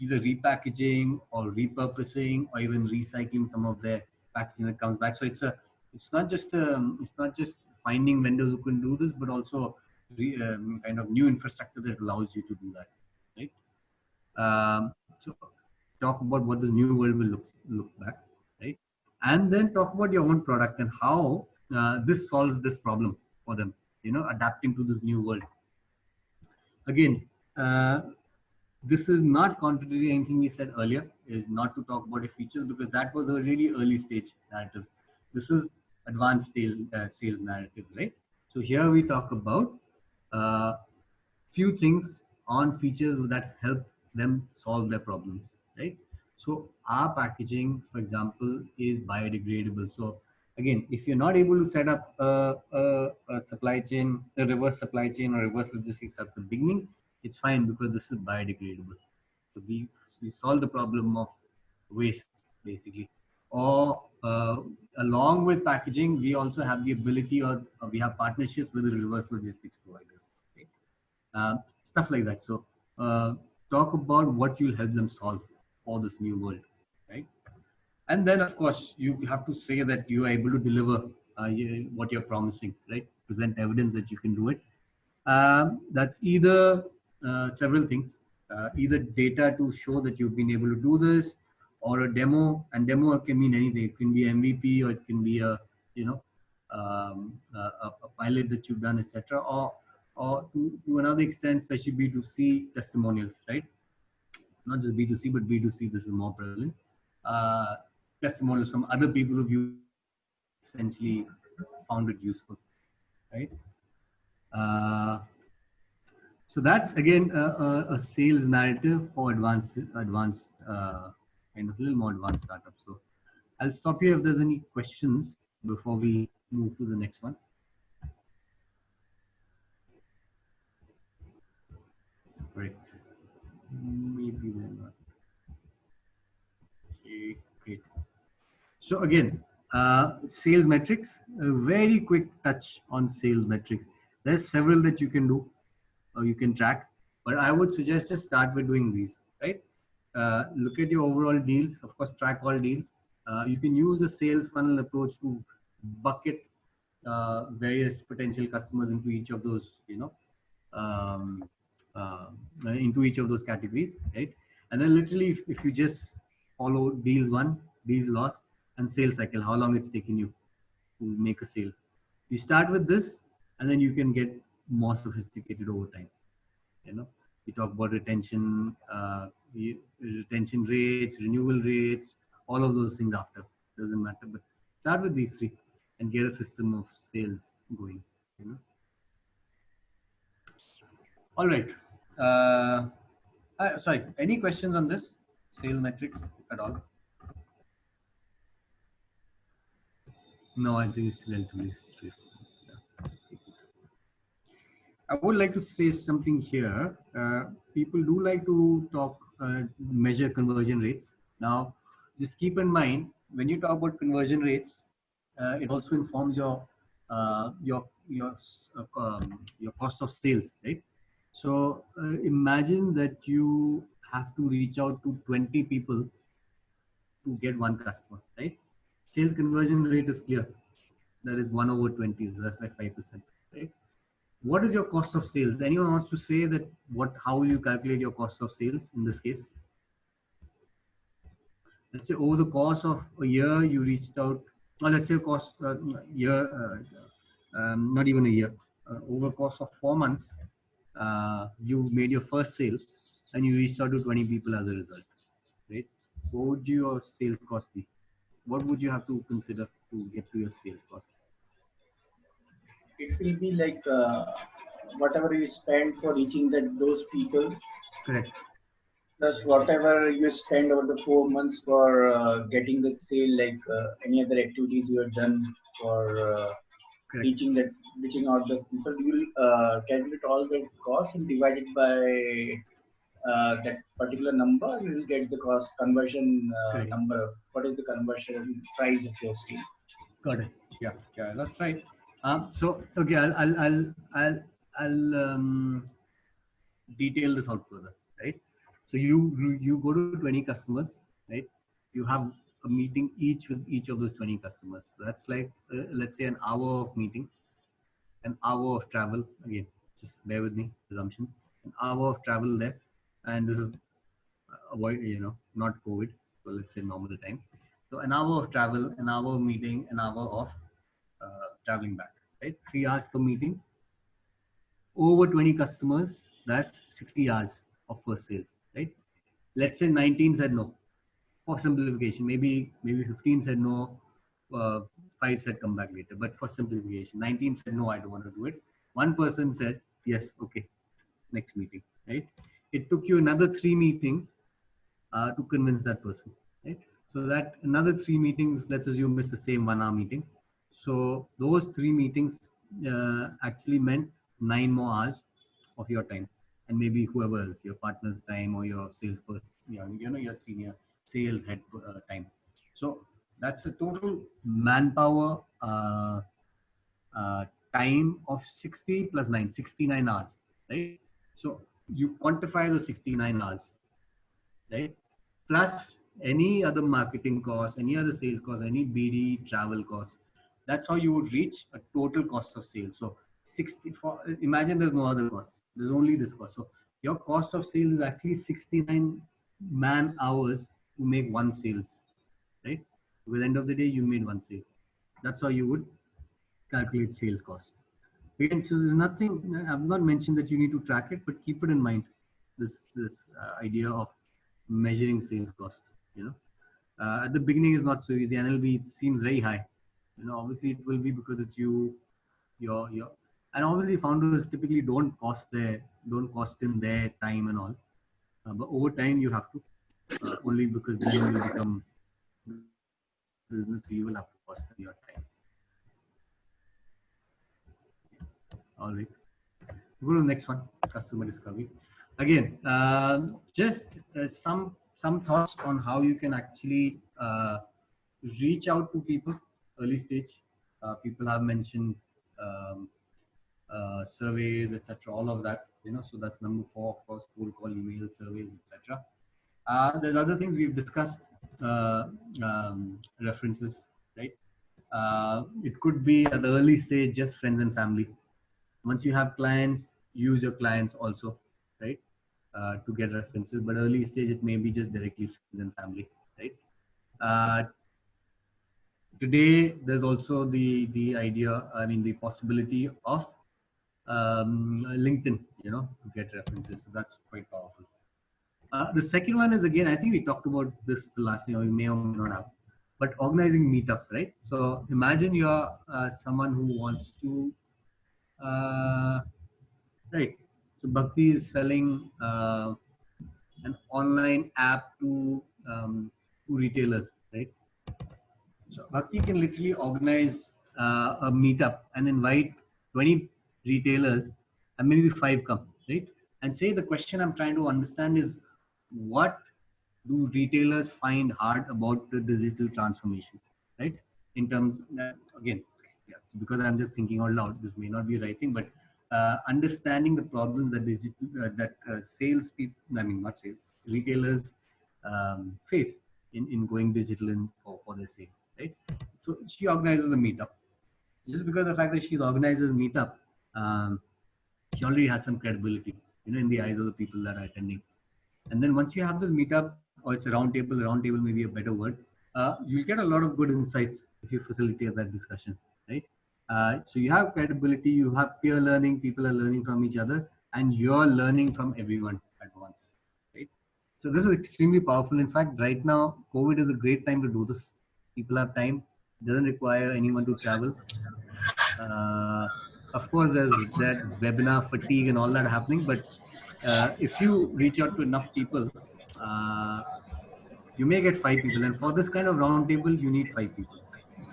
either repackaging or repurposing or even recycling some of their packaging that comes back. So it's not just finding vendors who can do this, but also kind of new infrastructure that allows you to do that, right? So talk about what the new world will look back, right? And then talk about your own product and how this solves this problem for them, adapting to this new world. Again, this is not contradictory to anything we said earlier, is not to talk about the features, because that was a really early stage narratives. This is advanced sales narrative, right? So here we talk about few things on features that help them solve their problems, right? So our packaging, for example, is biodegradable. So again, if you're not able to set up a supply chain, a reverse supply chain or reverse logistics at the beginning, it's fine because this is biodegradable. So we solve the problem of waste, basically. Or along with packaging, we also have the ability, or we have partnerships with the reverse logistics providers, right? Stuff like that. So talk about what you'll help them solve for this new world, right? And then, of course, you have to say that you are able to deliver what you're promising, right? Present evidence that you can do it. That's either several things, either data to show that you've been able to do this, or a demo. And demo can mean anything. It can be MVP, or it can be a pilot that you've done, etc. Or to another extent, especially B2C testimonials, right? Not just B2C, but B2C, this is more prevalent. Testimonials from other people who've essentially found it useful, right? So that's again a sales narrative for advanced kind of a little more advanced startups. So I'll stop here if there's any questions before we move to the next one. Great. Maybe they're not. Okay, great. So again, sales metrics, a very quick touch on sales metrics. There's several that you can do or you can track, but I would suggest just start with doing these, right? Look at your overall deals, of course, track all deals. You can use a sales funnel approach to bucket various potential customers into each of those, um, uh, into each of those categories, right? And then literally, if you just follow deals won, deals lost, and sales cycle, how long it's taking you to make a sale. You start with this, and then you can get more sophisticated over time. You talk about retention, retention rates, renewal rates, all of those things after. Doesn't matter, but start with these three and get a system of sales going. All right. Sorry. Any questions on this sales metrics at all? No, I think it's relatively straightforward. Yeah. I would like to say something here. People do like to talk, measure conversion rates. Now, just keep in mind when you talk about conversion rates, it also informs your cost of sales, right? So imagine that you have to reach out to 20 people to get one customer, right? Sales conversion rate is clear. That is 1/20. So that's like 5%, right? What is your cost of sales? Anyone wants to say that how will you calculate your cost of sales in this case? Let's say over the course of a year, you reached out, or let's say cost year, not even a year, over the course of 4 months, you made your first sale and you reached out to 20 people as a result, right? What would your sales cost be? What would you have to consider to get to your sales cost? It will be like whatever you spend for reaching those people. Correct. Plus whatever you spend over the 4 months for getting the sale, like any other activities you have done for reaching out the people. You will calculate all the costs and divide it by that particular number. You will get the cost conversion number. What is the conversion price of your sale? Got it. Yeah, that's right. So okay, I'll detail this out further, right? So you go to 20 customers, right? You have a meeting each with each of those 20 customers. So that's like let's say an hour of meeting, an hour of travel. Again, just bear with me, assumption. An hour of travel there, and this is not COVID. So let's say normal time. So an hour of travel, an hour of meeting, an hour of traveling back, right? 3 hours per meeting. Over 20 customers, that's 60 hours of first sales, right? Let's say 19 said no. For simplification, maybe 15 said no, 5 said come back later. But for simplification, 19 said no, I don't want to do it. One person said yes, okay, next meeting, right? It took you another 3 meetings to convince that person, right? So that another 3 meetings, let's assume it's the same 1 hour meeting. So those 3 meetings actually meant 9 more hours of your time, and maybe whoever else, your partner's time or your salesperson, your senior sales head time. So that's a total manpower time of 60 plus 9, 69 hours, right? So you quantify the 69 hours, right? Plus any other marketing cost, any other sales cost, any BD travel cost. That's how you would reach a total cost of sales. So 60 for, imagine there's no other cost. There's only this cost. So your cost of sales is actually 69 man hours to make one sales, right? So at the end of the day, you made one sale. That's how you would calculate sales cost. Again, so there's nothing, I've not mentioned that you need to track it, but keep it in mind, this idea of measuring sales cost. At the beginning is not so easy. NLB, it seems very high. Obviously it will be because it's your and obviously founders typically don't cost in their time and all. But over time you have to, only because then you will become business, so you will have to cost in your time. All right. Go to the next one, customer discovery. Again, just some thoughts on how you can actually reach out to people early stage. People have mentioned surveys, etc. All of that, so that's number 4, of course, cold call, email, surveys, etc. There's other things we've discussed, references, right? It could be at the early stage, just friends and family. Once you have clients, use your clients also, right? To get references, but early stage, it may be just directly friends and family, right? Today, there's also the idea, I mean, the possibility of LinkedIn, to get references. So that's quite powerful. The second one is, again, I think we talked about this the last time, we may or may not have, but organizing meetups, right? So imagine you're someone who wants to, right? So Bhakti is selling an online app to retailers, right? So Bhakti can literally organize a meetup and invite 20 retailers and maybe 5 come, right? And say the question I'm trying to understand is, what do retailers find hard about the digital transformation, right? In terms, again, yeah, because I'm just thinking out loud, this may not be the right thing, but understanding the problems that sales people, I mean, not sales, retailers face in going digital for their sales, right? So she organizes a meetup. Just because of the fact that she organizes meetup, she already has some credibility, in the eyes of the people that are attending. And then once you have this meetup, or it's a round table may be a better word, you'll get a lot of good insights if you facilitate that discussion, right? So you have credibility, you have peer learning, people are learning from each other, and you're learning from everyone at once, right? So this is extremely powerful. In fact, right now, COVID is a great time to do this. People have time, doesn't require anyone to travel. Of course, there's that webinar fatigue and all that happening, but if you reach out to enough people, you may get 5 people. And for this kind of round table, you need 5 people.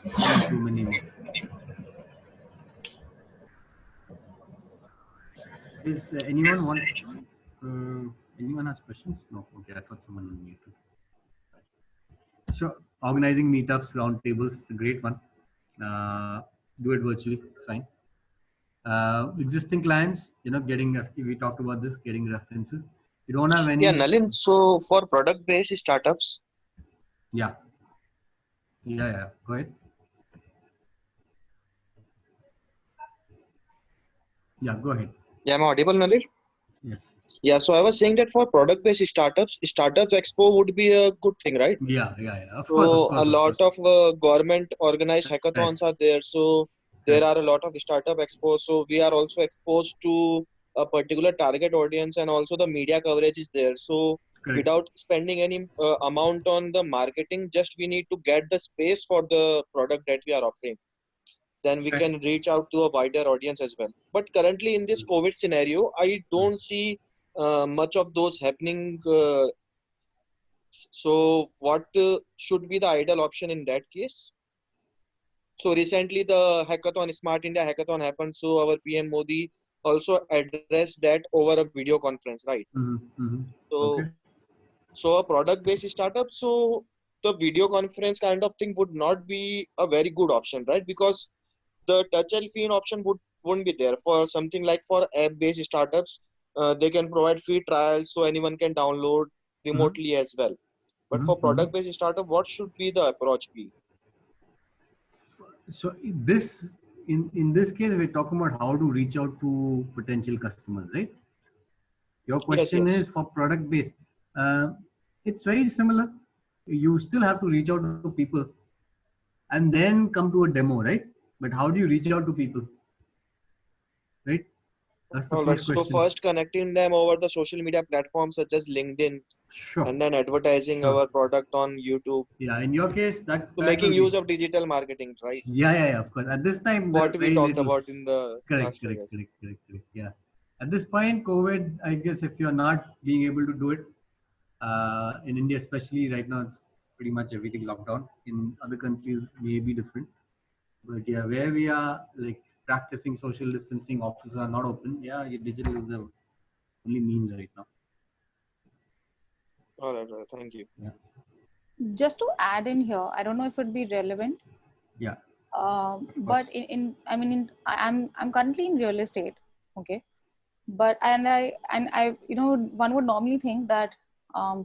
You don't need too many more. Is anyone want? Anyone has questions? No. Okay, I thought someone would need to. Sure. Organizing meetups, round tables, a great one. Do it virtually. It's fine. Existing clients, we talked about this, getting references. You don't have any. Yeah, Nalin. So for product-based startups. Yeah. Go ahead. Yeah, go ahead. Yeah, am I audible, Nalin? Yes. Yeah, so I was saying that for product-based startups expo would be a good thing, right? Yeah. Of course. A lot of government organized hackathons are there. So there are a lot of startup expos. So we are also exposed to a particular target audience, and also the media coverage is there. So without spending any amount on the marketing, just we need to get the space for the product that we are offering. Then we can reach out to a wider audience as well. But currently in this COVID scenario, I don't see much of those happening. So what should be the ideal option in that case? So recently the hackathon, Smart India hackathon happened. So our PM Modi also addressed that over a video conference, right? So a product-based startup, so the video conference kind of thing would not be a very good option, right? Because the touch and feel option wouldn't be there. For something like for app-based startups, they can provide free trials so anyone can download remotely as well. But for product-based startup, what should be the approach be? So in this case, we're talking about how to reach out to potential customers, right? Your question is for product-based. It's very similar. You still have to reach out to people and then come to a demo, right? But how do you reach out to people, right? That's the first question. So first connecting them over the social media platforms such as LinkedIn, and then advertising our product on YouTube. Yeah, in your case, that making use of digital marketing, right? Yeah, of course. At this time, what we talked about in the correct. Yeah. At this point, COVID, I guess if you're not being able to do it, in India especially right now, it's pretty much everything locked down. In other countries, may be different. But yeah, where we are like practicing social distancing, offices are not open. Yeah, digital is the only means right now. All right, thank you. Yeah. Just to add in here, I don't know if it'd be relevant. Yeah. But I'm currently in real estate, okay. But I one would normally think that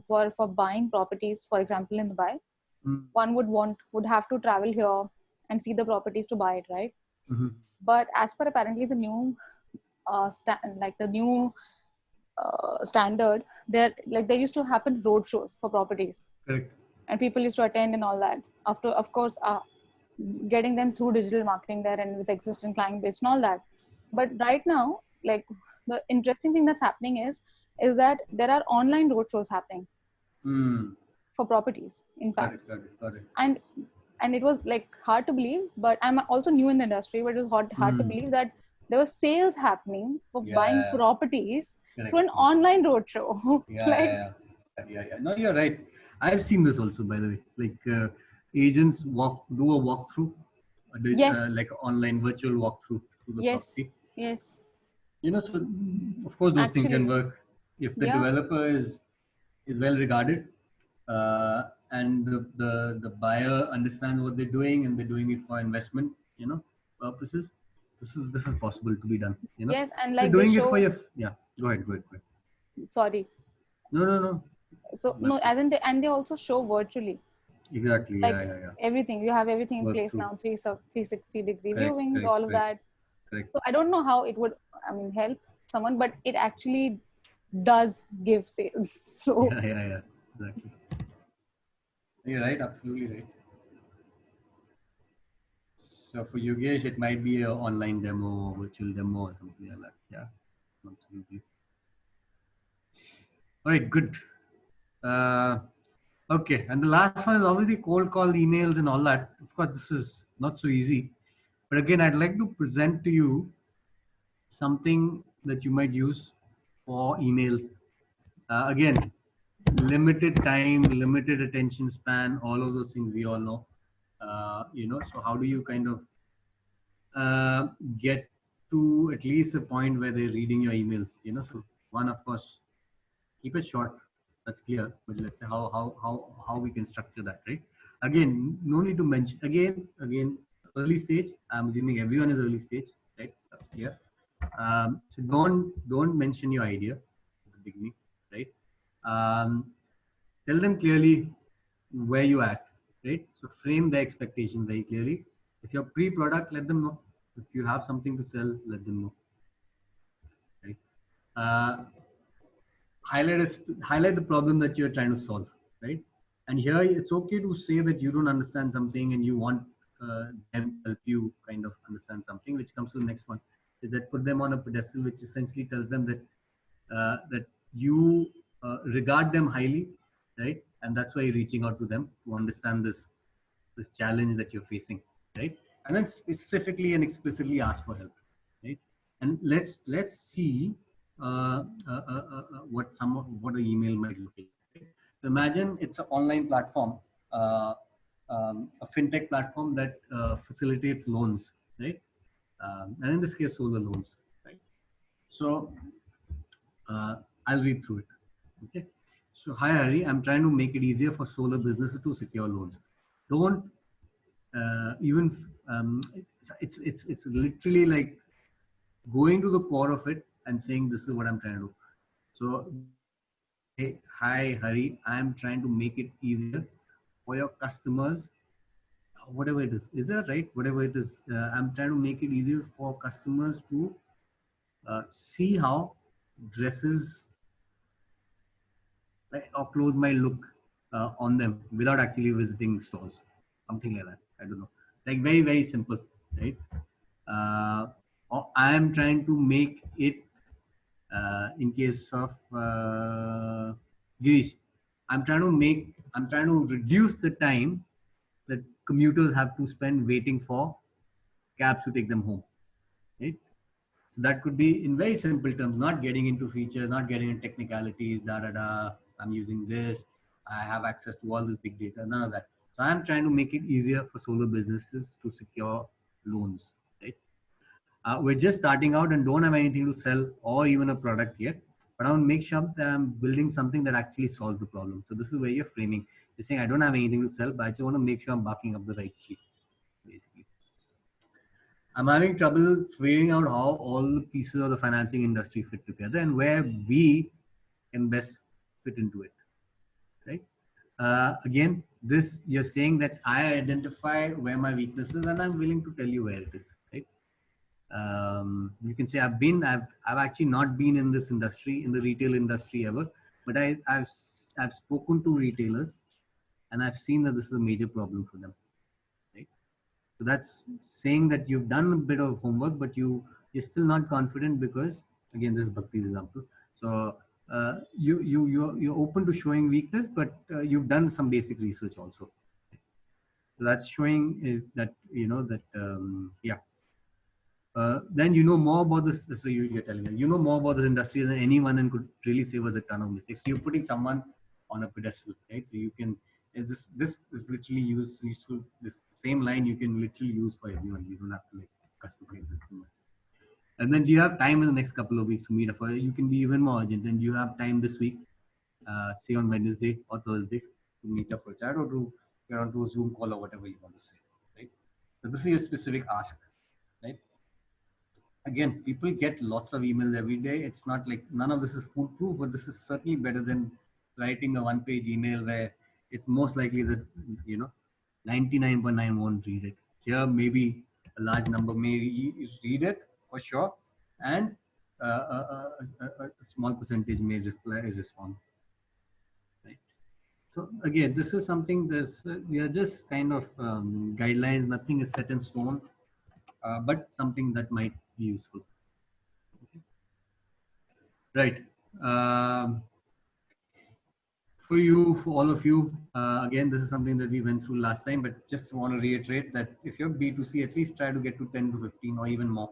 for buying properties, for example, in Dubai, Mm. one would have to travel here and see the properties to buy it, right? Mm-hmm. But as per apparently the new standard, there used to happen road shows for properties, Correct. and people used to attend and all that. After, of course, getting them through digital marketing there and with existing client base and all that. But right now, like, the interesting thing that's happening is that there are online road shows happening Mm. for properties, in fact. Got it. And it was like hard to believe, but I'm also new in the industry, but it was hard to believe that there were sales happening for buying Yeah. properties Correct. through an online roadshow. Yeah. No, you're right. I've seen this also, by the way. Like agents do a walkthrough, Yes. like an online virtual walkthrough to the Yes. property. Yes. So of course those things can Actually, work if the yeah. developer is well regarded, and the buyer understands what they're doing and they're doing it for investment, purposes. This is possible to be done. Yes, and You're like they doing it for show. your Go ahead. Sorry. No. So no, as in and they also show virtually. Exactly. Like Yeah. everything, you have everything in Work place through. now. 360-degree Correct, viewings, all of that. Correct. So I don't know how it would, help someone, but it actually does give sales. So Yeah. Exactly. You're right. Absolutely right. So for Yogesh, it might be an online demo, virtual demo, or something like that. Yeah, absolutely. All right, good. Okay, and the last one is obviously cold call, emails, and all that. Of course, this is not so easy. But again, I'd like to present to you something that you might use for emails. Again, limited time, limited attention span, all of those things we all know. So how do you kind of get to at least a point where they're reading your emails? So one, of course, keep it short. That's clear. But let's say how we can structure that, right? Again, no need to mention again early stage. I'm assuming everyone is early stage, right? That's clear. So don't mention your idea at the beginning, right? Tell them clearly where you at, right? So frame the expectation very clearly. If you're pre-product, let them know. If you have something to sell, let them know, right? Highlight the problem that you're trying to solve, right? And here it's okay to say that you don't understand something and you want them to help you kind of understand something, which comes to the next one, is that put them on a pedestal, which essentially tells them that you regard them highly, right? And that's why you're reaching out to them to understand this challenge that you're facing, right? And then specifically and explicitly ask for help, right? And let's see what an email might look like. Right? So imagine it's an online platform, a fintech platform that facilitates loans, right? And in this case, solar loans, right? So I'll read through it. Okay. So hi Hari, I'm trying to make it easier for solar businesses to secure loans. Don't even it's literally like going to the core of it and saying this is what I'm trying to do. So hey, hi Hari, I'm trying to make it easier for your customers, whatever it is that right? Whatever it is, I'm trying to make it easier for customers to see how dresses or clothes might look on them without actually visiting stores, something like that. I don't know, like very very simple, right? Or I am trying to make it in case of Girish, I'm trying to reduce the time that commuters have to spend waiting for cabs to take them home, right? So that could be in very simple terms, not getting into features, not getting into technicalities, I'm using this, I have access to all this big data, none of that. So I'm trying to make it easier for solar businesses to secure loans, right? We're just starting out and don't have anything to sell or even a product yet, but I want to make sure that I'm building something that actually solves the problem. So this is where you're framing. You're saying, I don't have anything to sell, but I just want to make sure I'm barking up the right tree, basically. I'm having trouble figuring out how all the pieces of the financing industry fit together and where we can best fit into it, Again, this you're saying that I identify where my weakness is, and I'm willing to tell you where it is, right? You can say I've actually not been in this industry, in the retail industry ever, but I've spoken to retailers, and I've seen that this is a major problem for them, right? So that's saying that you've done a bit of homework, but you're still not confident because, again, this is Bhakti's example. So you're open to showing weakness, but you've done some basic research also. So that's showing that yeah. Then you know more about this. So you're telling them you know more about this industry than anyone and could really save us a ton of mistakes. So you're putting someone on a pedestal, right? So you can. This is literally useful. This same line you can literally use for everyone. You don't have to like customize this too much. And then do you have time in the next couple of weeks to meet up? Or you can be even more urgent. And do you have time this week, say on Wednesday or Thursday, to meet up for a chat or to get onto a Zoom call or whatever you want to say, right? So this is your specific ask, right? Again, people get lots of emails every day. It's not like none of this is foolproof, but this is certainly better than writing a one-page email where it's most likely that 99.9 won't read it. Here, maybe a large number may read it for sure, and a small percentage may respond. Right. So again, this is something. We are just kind of guidelines. Nothing is set in stone, but something that might be useful. Okay. Right. For you, for all of you, again, this is something that we went through last time, but just want to reiterate that if you're B2C, at least try to get to 10 to 15 or even more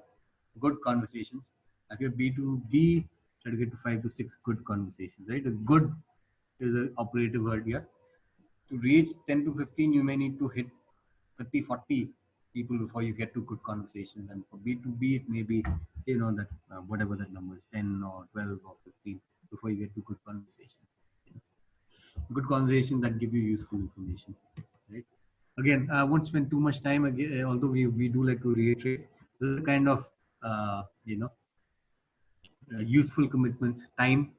good conversations. If you're B2B, try to get to 5 to 6 good conversations, right? A good is an operative word here. To reach 10 to 15, you may need to hit 30, 40 people before you get to good conversations. And for B2B, it may be, that whatever that number is, 10 or 12 or 15 before you get to good conversations. Good conversations that give you useful information, right? Again, I won't spend too much time again, although we do like to reiterate, this is a kind of, useful commitments, time.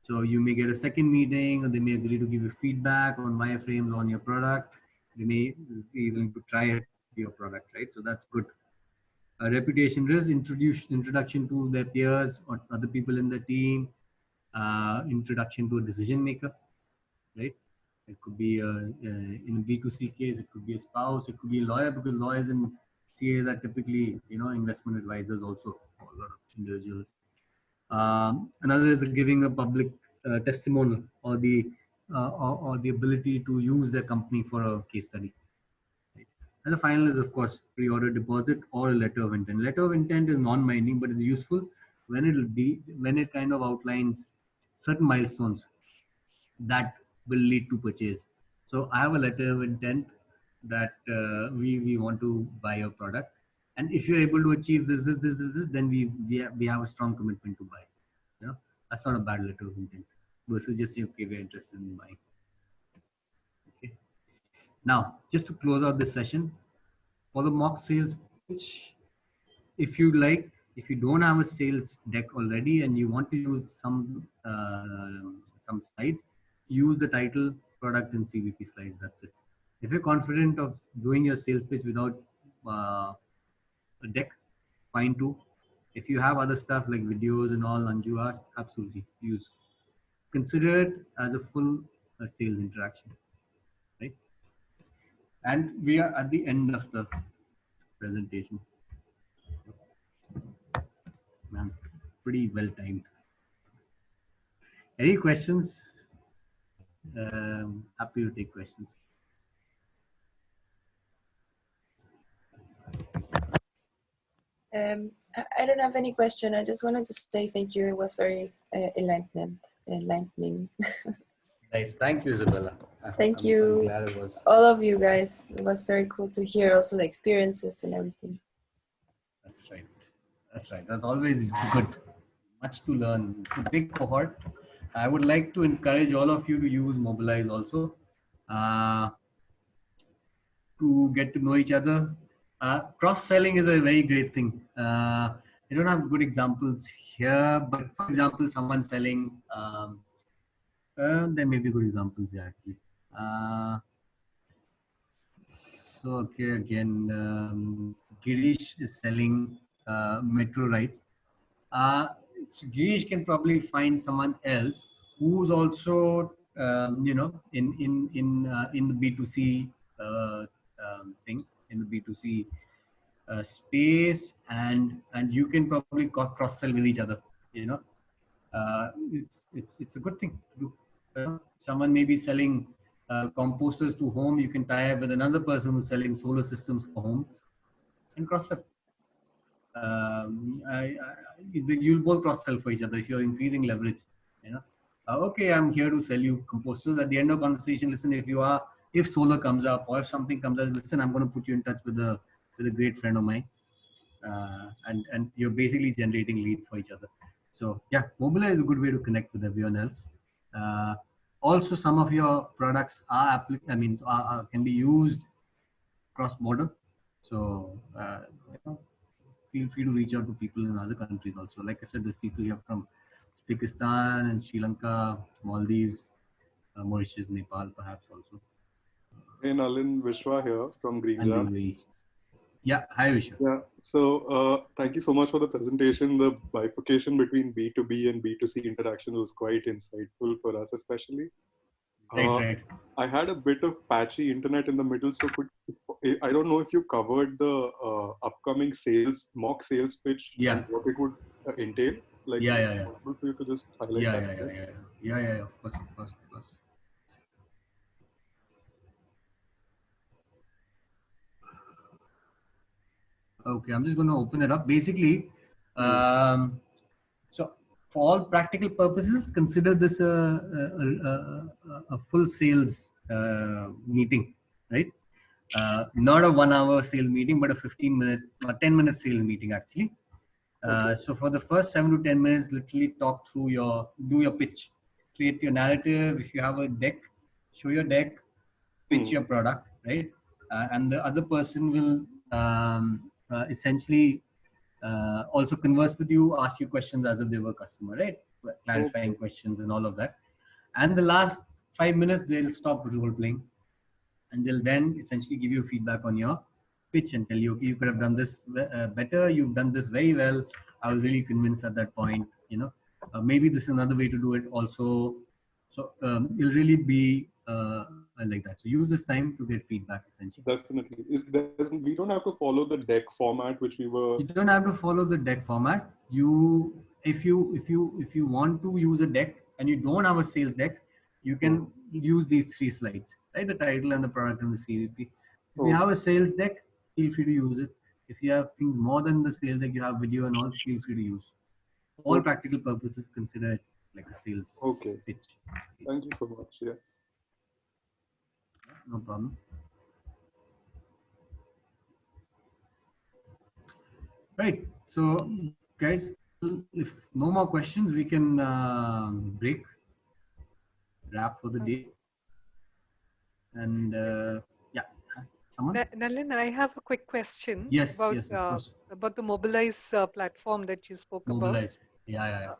So you may get a second meeting, or they may agree to give you feedback on wireframes on your product. They may be willing to try your product, right? So that's good. A reputation risk, introduction to their peers or other people in the team, introduction to a decision maker, right? It could be in a B2C case, it could be a spouse, it could be a lawyer, because lawyers and CAs are typically, investment advisors also for a lot of individuals. Another is giving a public testimonial or the ability to use their company for a case study. Right? And the final is, of course, pre-order deposit or a letter of intent. Letter of intent is non-binding, but it's useful when it kind of outlines certain milestones that will lead to purchase. So I have a letter of intent that we want to buy your product, and if you're able to achieve this, then we have a strong commitment to buy. That's not a bad letter of intent versus just saying, okay, we're interested in buying. Okay. Now, just to close out this session, for the mock sales pitch, if you don't have a sales deck already and you want to use some slides, use the title, product, and CVP slides. That's it. If you're confident of doing your sales pitch without a deck, fine too. If you have other stuff like videos and all, Anju asked, absolutely use. Consider it as a full sales interaction, right? And we are at the end of the presentation. Man, pretty well timed. Any questions? Happy to take questions. I don't have any question. I just wanted to say thank you. It was very enlightening. Nice. Thank you, Isabella. Thank you. I'm glad it was. All of you guys. It was very cool to hear also the experiences and everything. That's right. That's right. That's always good. Much to learn. It's a big cohort. I would like to encourage all of you to use Mobilize also to get to know each other. Cross-selling is a very great thing. I don't have good examples here, but for example, someone selling There may be good examples, yeah, actually. So, okay, again, Girish is selling metro rides. So Girish can probably find someone else who's also, in the B2C thing, in the B2C space, and you can probably cross sell with each other. You know, it's a good thing to do. Someone may be selling composters to home. You can tie up with another person who's selling solar systems for home and cross sell. You'll both cross sell for each other if you're increasing leverage. You know, okay, I'm here to sell you composters. At the end of conversation, listen, if solar comes up or if something comes up, listen, I'm going to put you in touch with a great friend of mine, and you're basically generating leads for each other. So yeah, Mobilize is a good way to connect with everyone else. Also, some of your products are can be used cross border. So feel free to reach out to people in other countries also. Like I said, there's people here from Uzbekistan and Sri Lanka, Maldives, Mauritius, Nepal, perhaps also. Hey Nalin, Vishwa here from Greenjar. Yeah, hi Vishwa. Yeah, so thank you so much for the presentation. The bifurcation between B2B and B2C interaction was quite insightful for us, especially. Right. I had a bit of patchy internet in the middle, so I don't know if you covered the upcoming mock sales pitch and what it would entail. Like, is it possible for you to just highlight that? Yeah. Of course. Okay, I'm just going to open it up. Basically, so for all practical purposes, consider this a full sales meeting, right? Not a 1 hour sales meeting, but a 15-minute or 10-minute sales meeting actually. So for the first 7 to 10 minutes, literally talk through do your pitch, create your narrative. If you have a deck, show your deck, pitch your product, right? And the other person will essentially also converse with you, ask you questions as if they were a customer, right? Clarifying questions and all of that. And the last 5 minutes, they'll stop role playing, and they'll then essentially give you feedback on your pitch and tell you, okay, you could have done this better. You've done this very well. I was really convinced at that point. You know, maybe this is another way to do it also. So it'll really be like that. So use this time to get feedback essentially. Definitely. We don't have to follow the deck format which we were. You don't have to follow the deck format. If you want to use a deck and you don't have a sales deck, you can use these 3 slides, right? The title and the product and the CVP. If you have a sales deck, feel free to use it. If you have things more than the sales deck, you have video and all, feel free to use. All practical purposes, consider it like a sales pitch. Thank you so much. Yes. No problem. Right. So, guys, if no more questions, we can wrap for the day. And someone? Nalin, I have a quick question. Yes, about, yes, of course. About the Mobilize platform that you spoke Mobilize. about. Yeah.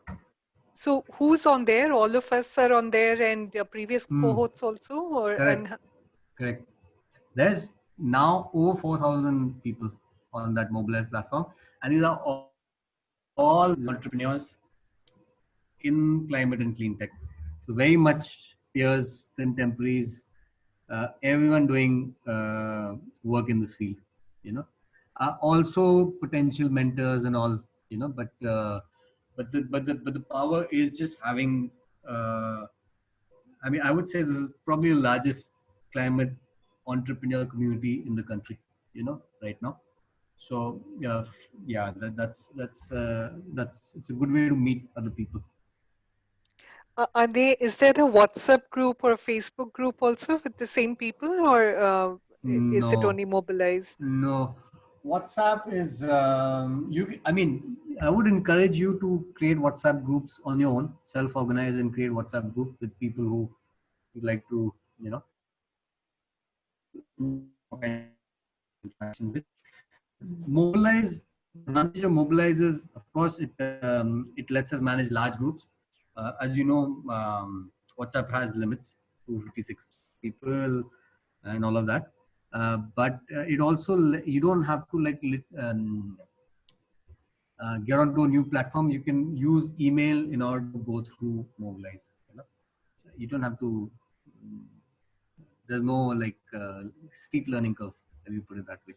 So who's on there? All of us are on there, and previous cohorts also, or Correct. There's now over 4,000 people on that Mobilize platform, and these are all entrepreneurs in climate and clean tech. So very much peers, contemporaries, everyone doing work in this field. You know, also potential mentors and all. You know, but the power is just having. I would say this is probably the largest climate entrepreneur community in the country. You know, right now. So that's it's a good way to meet other people. Is there a WhatsApp group or a Facebook group also with the same people, or is it only Mobilize? No, WhatsApp is I would encourage you to create WhatsApp groups on your own, self-organize and create WhatsApp groups with people who you'd like to, interaction with. Mobilize, advantage of Mobilize is, of course, it lets us manage large groups. As you know, WhatsApp has limits, 256 people and all of that. But it also, you don't have to get onto a new platform. You can use email in order to go through Mobilize. You don't have to, there's no steep learning curve, let me put it that way.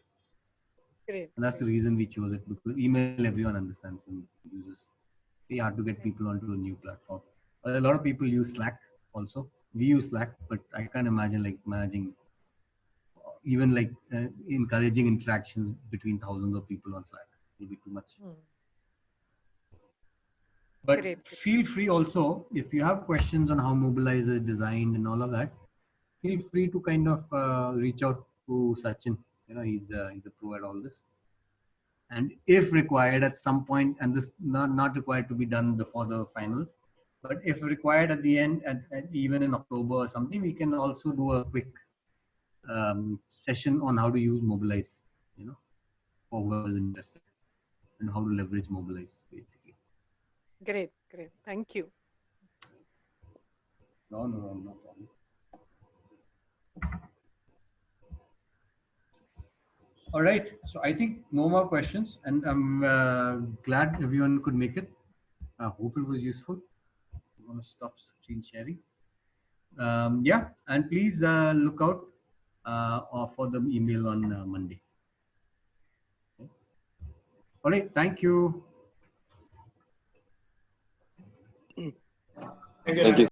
Great. And that's the reason we chose it, because email everyone understands and uses. It's hard to get people onto a new platform. A lot of people use Slack also. We use Slack, but I can't imagine managing, even encouraging interactions between thousands of people on Slack. It will be too much. But feel free also, if you have questions on how Mobilize is designed and all of that, feel free to kind of reach out to Sachin. He's a pro at all this. And if required at some point, and this not required to be done before the finals, but if required at the end, even in October or something, we can also do a quick session on how to use Mobilize, for whoever is interested, and how to leverage Mobilize, basically. Great. Thank you. No problem. All right. So I think no more questions, and I'm glad everyone could make it. I hope it was useful. I'm going to stop screen sharing. Yeah, and please look out for the email on Monday. Okay. All right. Thank you. Thank you.